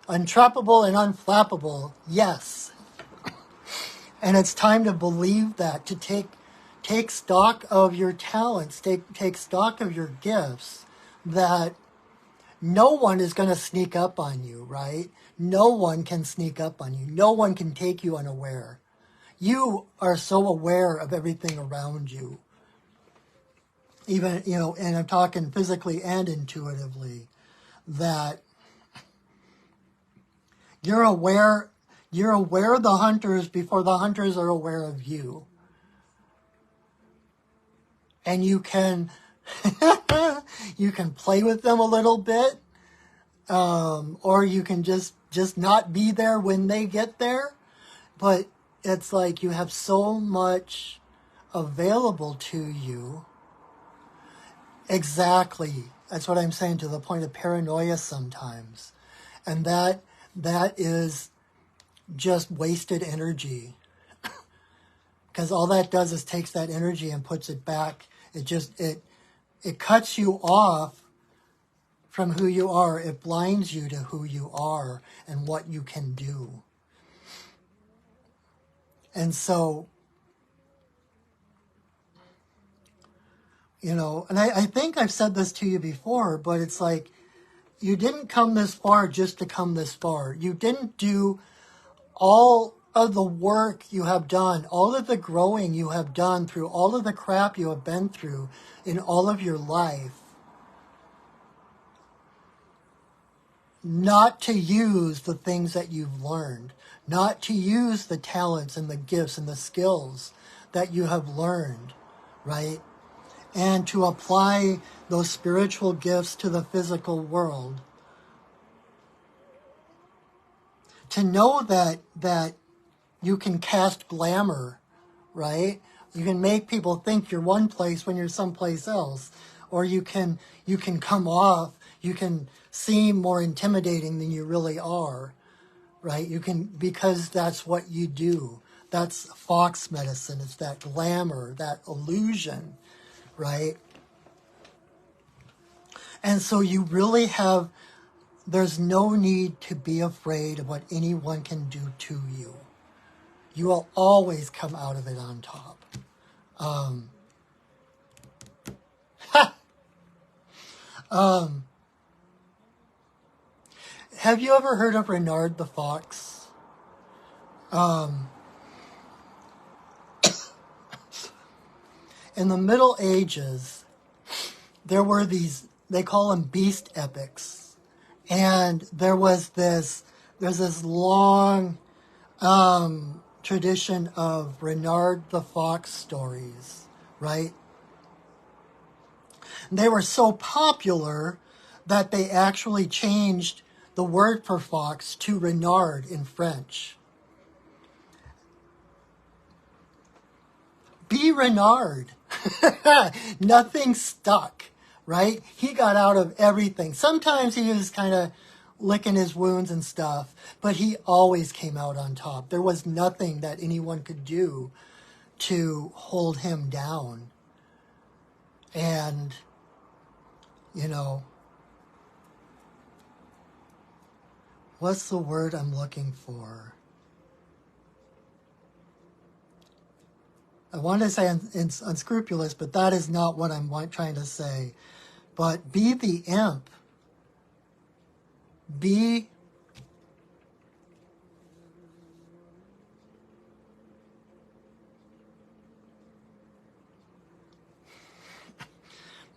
Untrappable and unflappable, yes. And it's time to believe that, to take stock of your talents, take stock of your gifts, that no one is going to sneak up on you, right? No one can sneak up on you. No one can take you unaware. You are so aware of everything around you. Even, and I'm talking physically and intuitively, that you're aware of the hunters before the hunters are aware of you. And you can you can play with them a little bit, or you can just not be there when they get there. But it's like you have so much available to you. Exactly. That's what I'm saying, to the point of paranoia sometimes. And that is just wasted energy. Because all that does is takes that energy and puts it back. It cuts you off from who you are. It blinds you to who you are and what you can do. And so, and I think I've said this to you before, but it's like, you didn't come this far just to come this far. You didn't do all of the work you have done, all of the growing you have done through all of the crap you have been through in all of your life, not to use the things that you've learned, not to use the talents and the gifts and the skills that you have learned, right? And to apply those spiritual gifts to the physical world. To know that you can cast glamour, right? You can make people think you're one place when you're someplace else. Or you can come off, you can seem more intimidating than you really are, right? You can, because that's what you do. That's fox medicine. It's that glamour, that illusion, right? And so you really have, there's no need to be afraid of what anyone can do to you. You will always come out of it on top. Have you ever heard of Renard the Fox? In the Middle Ages, there were these, they call them beast epics. And there's this long tradition of Renard the Fox stories, right? And they were so popular that they actually changed the word for fox to renard in French. Be Renard. Nothing stuck, right? He got out of everything. Sometimes he was kind of licking his wounds and stuff, but he always came out on top. There was nothing that anyone could do to hold him down. And, what's the word I'm looking for? I want to say unscrupulous, but that is not what I'm trying to say. But be the imp. Be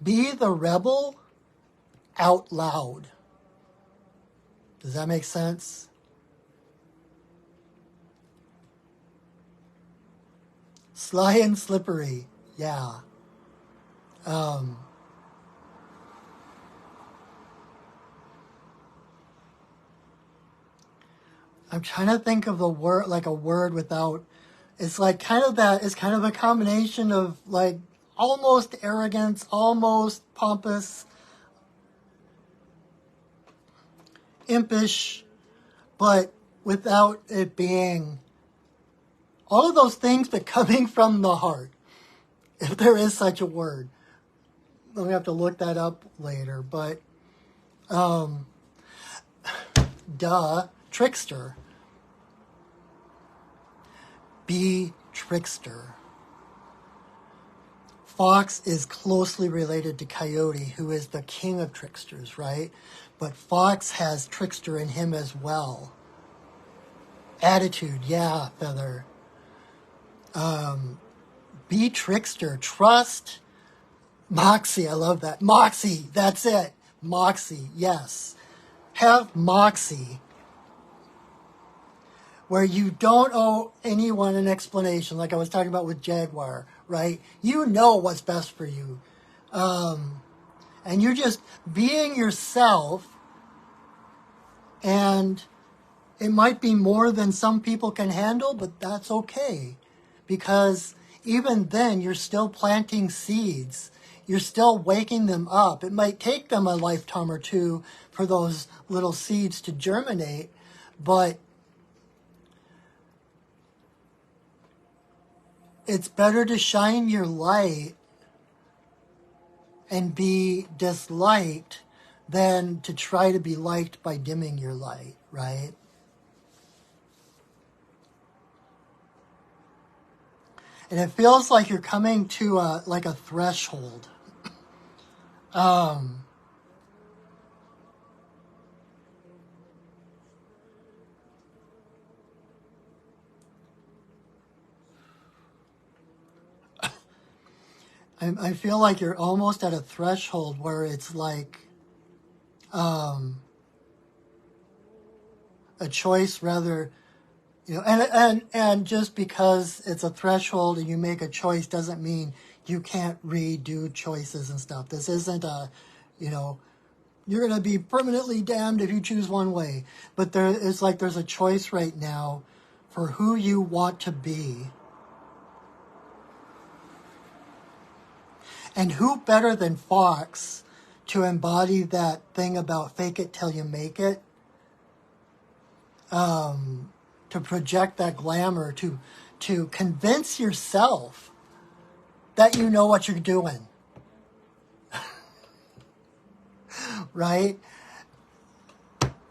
the rebel out loud. Does that make sense? Sly and slippery. Yeah. I'm trying to think of the word, like a word without It's like kind of that, it's kind of a combination of like almost arrogance, almost pompous, impish, but without it being all of those things, but coming from the heart, if there is such a word. We have to look that up later, but trickster. Be trickster. Fox is closely related to Coyote, who is the king of tricksters, right? But Fox has trickster in him as well. Attitude, yeah, Feather. Be trickster. Trust. Moxie, I love that. Moxie, that's it. Moxie, yes. Have moxie, where you don't owe anyone an explanation, like I was talking about with Jaguar, right? You know what's best for you. And you're just being yourself, and it might be more than some people can handle, but that's okay. Because even then, you're still planting seeds. You're still waking them up. It might take them a lifetime or two for those little seeds to germinate, but it's better to shine your light and be disliked than to try to be liked by dimming your light, right? And it feels like you're coming to a threshold. I feel like you're almost at a threshold where it's like a choice rather, you know, and just because it's a threshold and you make a choice doesn't mean you can't redo choices and stuff. This isn't a, you know, you're going to be permanently damned if you choose one way. But it's like there's a choice right now for who you want to be. And who better than Fox to embody that thing about fake it till you make it? To project that glamour, to convince yourself that you know what you're doing. Right?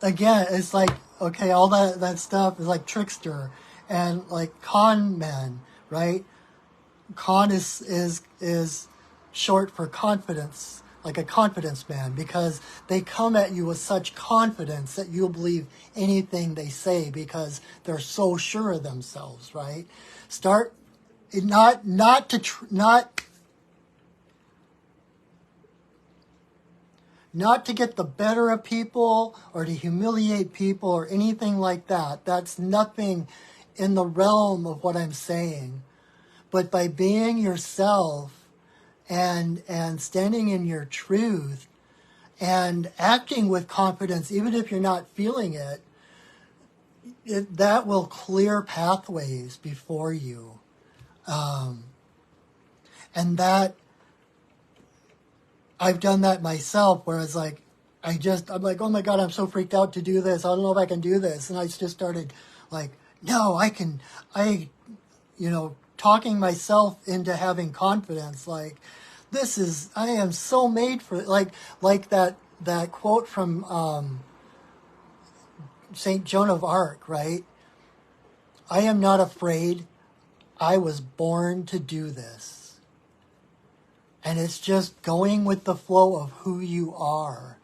Again, it's like, okay, all that stuff is like trickster and like con men, right? Con is short for confidence, like a confidence man, because they come at you with such confidence that you'll believe anything they say because they're so sure of themselves, right? Start not to get the better of people or to humiliate people or anything like that. That's nothing in the realm of what I'm saying. But by being yourself and standing in your truth and acting with confidence, even if you're not feeling it, that will clear pathways before you. And that, I've done that myself, where it's like, I'm like, oh my God, I'm so freaked out to do this. I don't know if I can do this. And I just started like, no, talking myself into having confidence. Like, I am so made for it. Like that quote from St. Joan of Arc, right? I am not afraid. I was born to do this. And it's just going with the flow of who you are.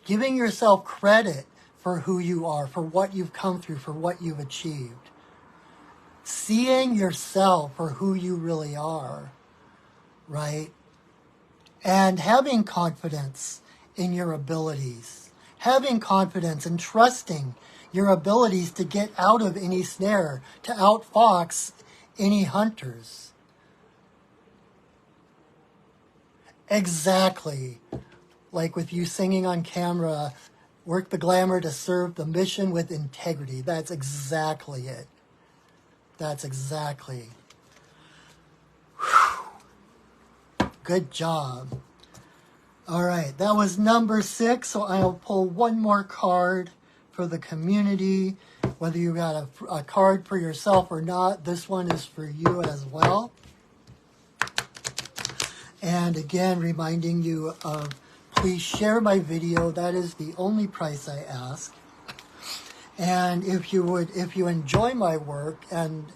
Giving yourself credit for who you are, for what you've come through, for what you've achieved. Seeing yourself for who you really are, right? And having confidence in your abilities. Having confidence and trusting your abilities to get out of any snare, to outfox any hunters. Exactly. Like with you singing on camera, work the glamour to serve the mission with integrity. That's exactly it. That's exactly. Whew. Good job. All right, that was number 6, so I'll pull one more card for the community. Whether you got a card for yourself or not, this one is for you as well. And again, reminding you of, please share my video. That is the only price I ask. And if you enjoy my work and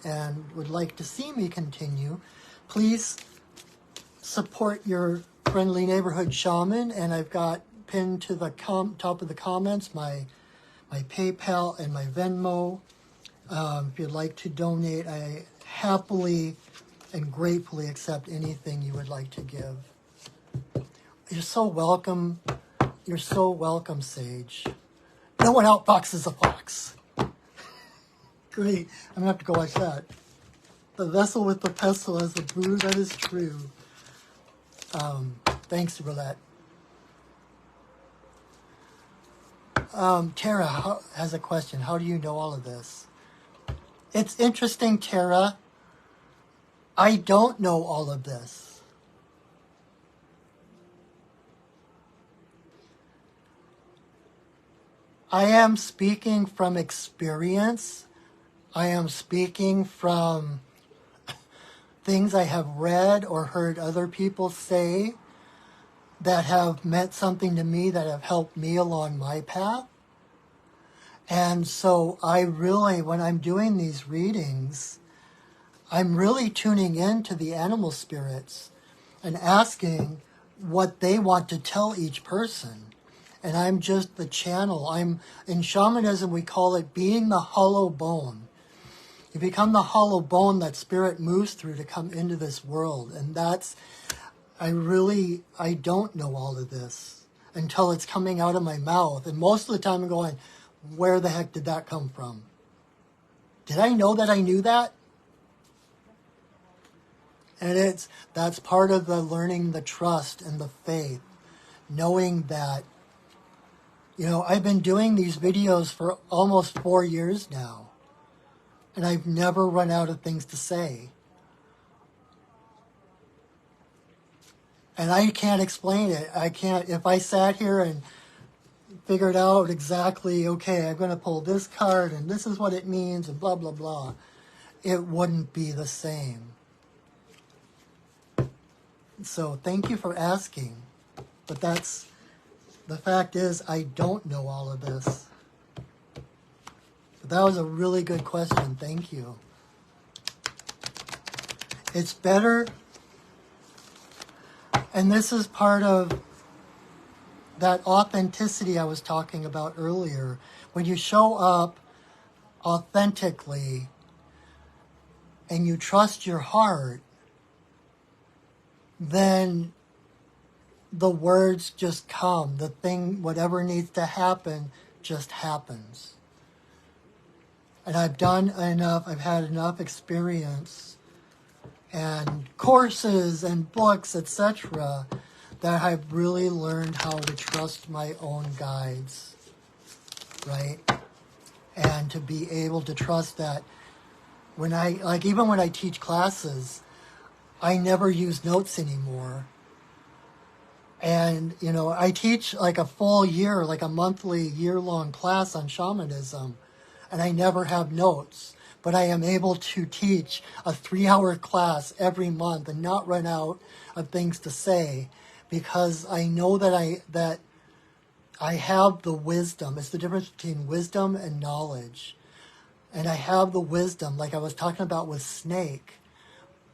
would like to see me continue, please support your friendly neighborhood shaman. And I've got pinned to the top of the comments my PayPal and my Venmo. If you'd like to donate, I happily and gratefully accept anything you would like to give. You're so welcome. You're so welcome, Sage. No one outfoxes a fox. Great. I'm going to have to go like that. The vessel with the pestle as a brew, that is true. Thanks, Roulette. Tara has a question. How do you know all of this? It's interesting, Tara. I don't know all of this. I am speaking from experience. I am speaking from things I have read or heard other people say that have meant something to me, that have helped me along my path. And so I really, when I'm doing these readings, I'm really tuning in to the animal spirits and asking what they want to tell each person. And I'm just the channel. In shamanism, we call it being the hollow bone. You become the hollow bone that spirit moves through to come into this world. And I don't know all of this until it's coming out of my mouth. And most of the time I'm going, where the heck did that come from? Did I know that I knew that? And that's part of the learning the trust and the faith, knowing that, I've been doing these videos for almost 4 years now, and I've never run out of things to say. And I can't explain it. If I sat here and figured out exactly, okay, I'm going to pull this card and this is what it means and blah, blah, blah, it wouldn't be the same. So thank you for asking. But the fact is, I don't know all of this. But that was a really good question. Thank you. It's better, and this is part of that authenticity I was talking about earlier. When you show up authentically and you trust your heart, then the words just come. The thing, whatever needs to happen, just happens. And I've done enough, I've had enough experience and courses and books, etc., that I've really learned how to trust my own guides, right? And to be able to trust that even when I teach classes, I never use notes anymore. And, I teach like a full year, like a monthly, year-long class on shamanism, and I never have notes. But I am able to teach a 3-hour class every month and not run out of things to say, because I know that I have the wisdom. It's the difference between wisdom and knowledge. And I have the wisdom, like I was talking about with Snake,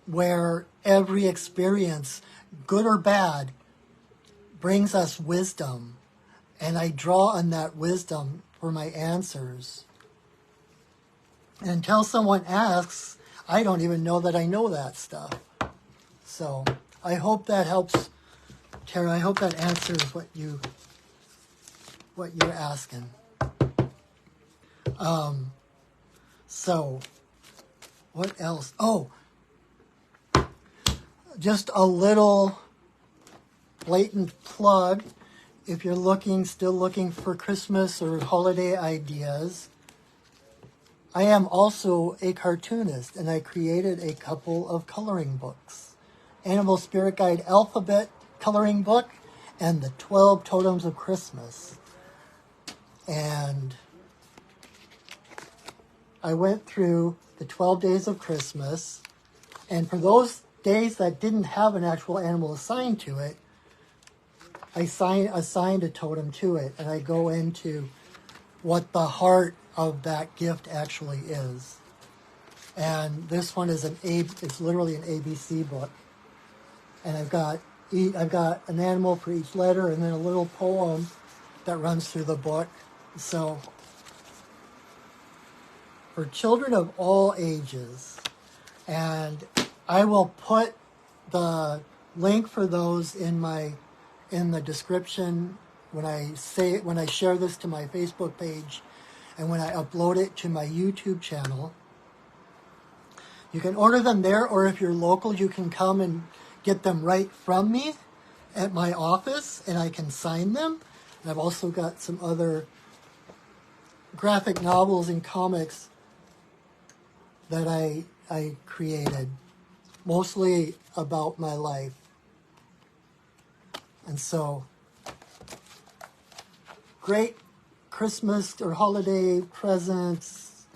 where every experience, good or bad, brings us wisdom, and I draw on that wisdom for my answers. And until someone asks, I don't even know that I know that stuff. So I hope that helps, Tara. I hope that answers what you're asking. So what else? Oh, just a little blatant plug. If you're still looking for Christmas or holiday ideas, I am also a cartoonist, and I created a couple of coloring books. Animal Spirit Guide Alphabet coloring book and the 12 Totems of Christmas. And I went through the 12 days of Christmas, and for those days that didn't have an actual animal assigned to it, I assigned a totem to it, and I go into what the heart of that gift actually is. And this one is it's literally an ABC book. And I've got an animal for each letter, and then a little poem that runs through the book. So for children of all ages, and I will put the link for those in the description when I share this to my Facebook page and when I upload it to my YouTube channel. You can order them there, or if you're local, you can come and get them right from me at my office, and I can sign them. And I've also got some other graphic novels and comics that I created, mostly about my life. And so, great Christmas or holiday presents.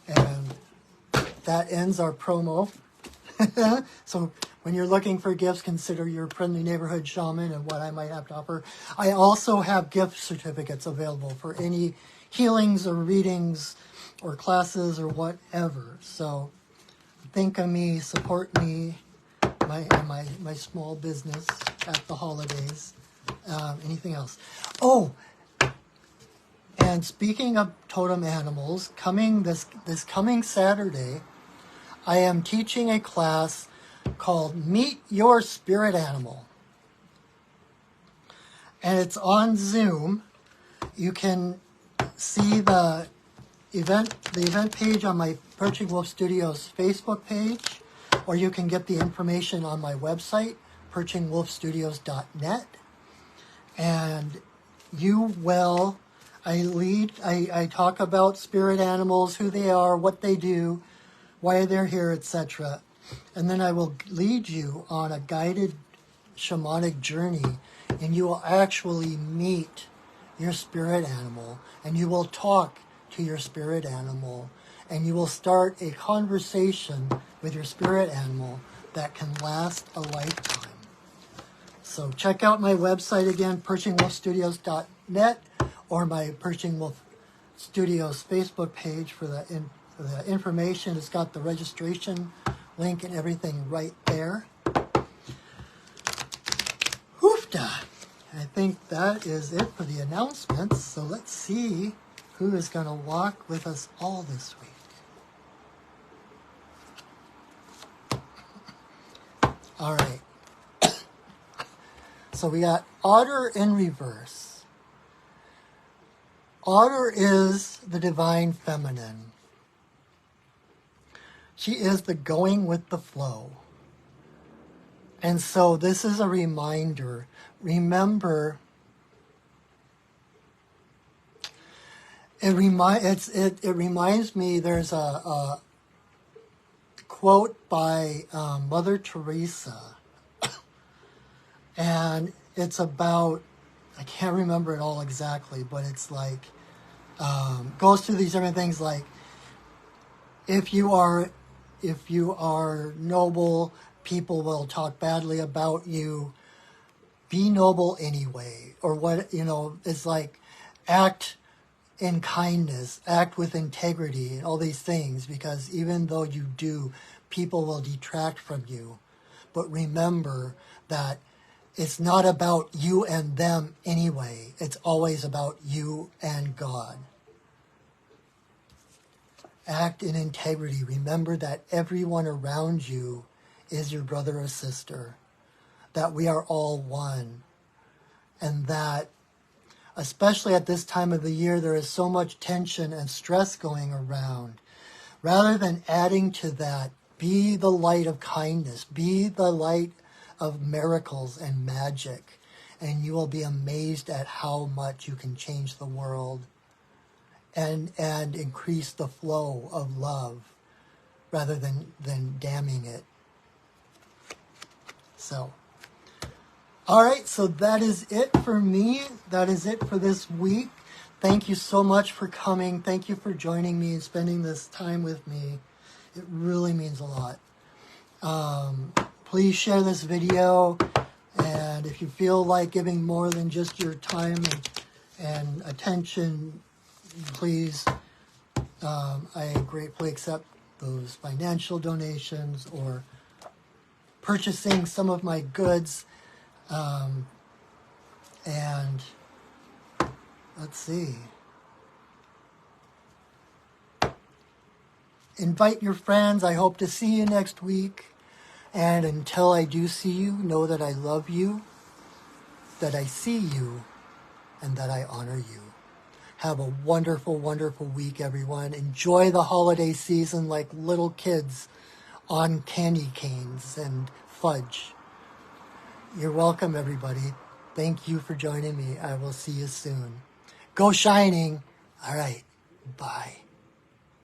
And that ends our promo. So when you're looking for gifts, consider your friendly neighborhood shaman and what I might have to offer. I also have gift certificates available for any healings or readings or classes or whatever. So think of me, support me, my small business at the holidays. Anything else? Oh, and speaking of totem animals, this coming Saturday, I am teaching a class called Meet Your Spirit Animal. And it's on Zoom. You can see the event page on my Perching Wolf Studios Facebook page, or you can get the information on my website, perchingwolfstudios.net. And I talk about spirit animals, who they are, what they do, why they're here, etc. And then I will lead you on a guided shamanic journey, and you will actually meet your spirit animal, and you will talk to your spirit animal, and you will start a conversation with your spirit animal that can last a lifetime. So check out my website again, perchingwolfstudios.net, or my Perching Wolf Studios Facebook page for the information. It's got the registration link and everything right there. Hoofda! I think that is it for the announcements. So let's see who is going to walk with us all this week. All right. So we got Otter in reverse. Otter is the divine feminine. She is the going with the flow. And so this is a reminder. Remember, it reminds me, there's a quote by Mother Teresa. And it's about, I can't remember it all exactly, but it's like, goes through these different things like, if you are noble, people will talk badly about you. Be noble anyway. Or what, it's like, act in kindness, act with integrity, and all these things, because even though you do, people will detract from you. But remember that it's not about you and them anyway. It's always about you and God. Act in integrity. Remember that everyone around you is your brother or sister. That we are all one. And that, especially at this time of the year, there is so much tension and stress going around. Rather than adding to that, be the light of kindness. Be the light of miracles and magic. And you will be amazed at how much you can change the world. and increase the flow of love rather than damming it. So, all right, so that is it for me. That is it for this week. Thank you so much for coming. Thank you for joining me and spending this time with me. It really means a lot. Please share this video, and if you feel like giving more than just your time and attention, please, I gratefully accept those financial donations or purchasing some of my goods. And let's see. Invite your friends. I hope to see you next week. And until I do see you, know that I love you, that I see you, and that I honor you. Have a wonderful, wonderful week, everyone. Enjoy the holiday season like little kids on candy canes and fudge. You're welcome, everybody. Thank you for joining me. I will see you soon. Go Shining. All right. Bye.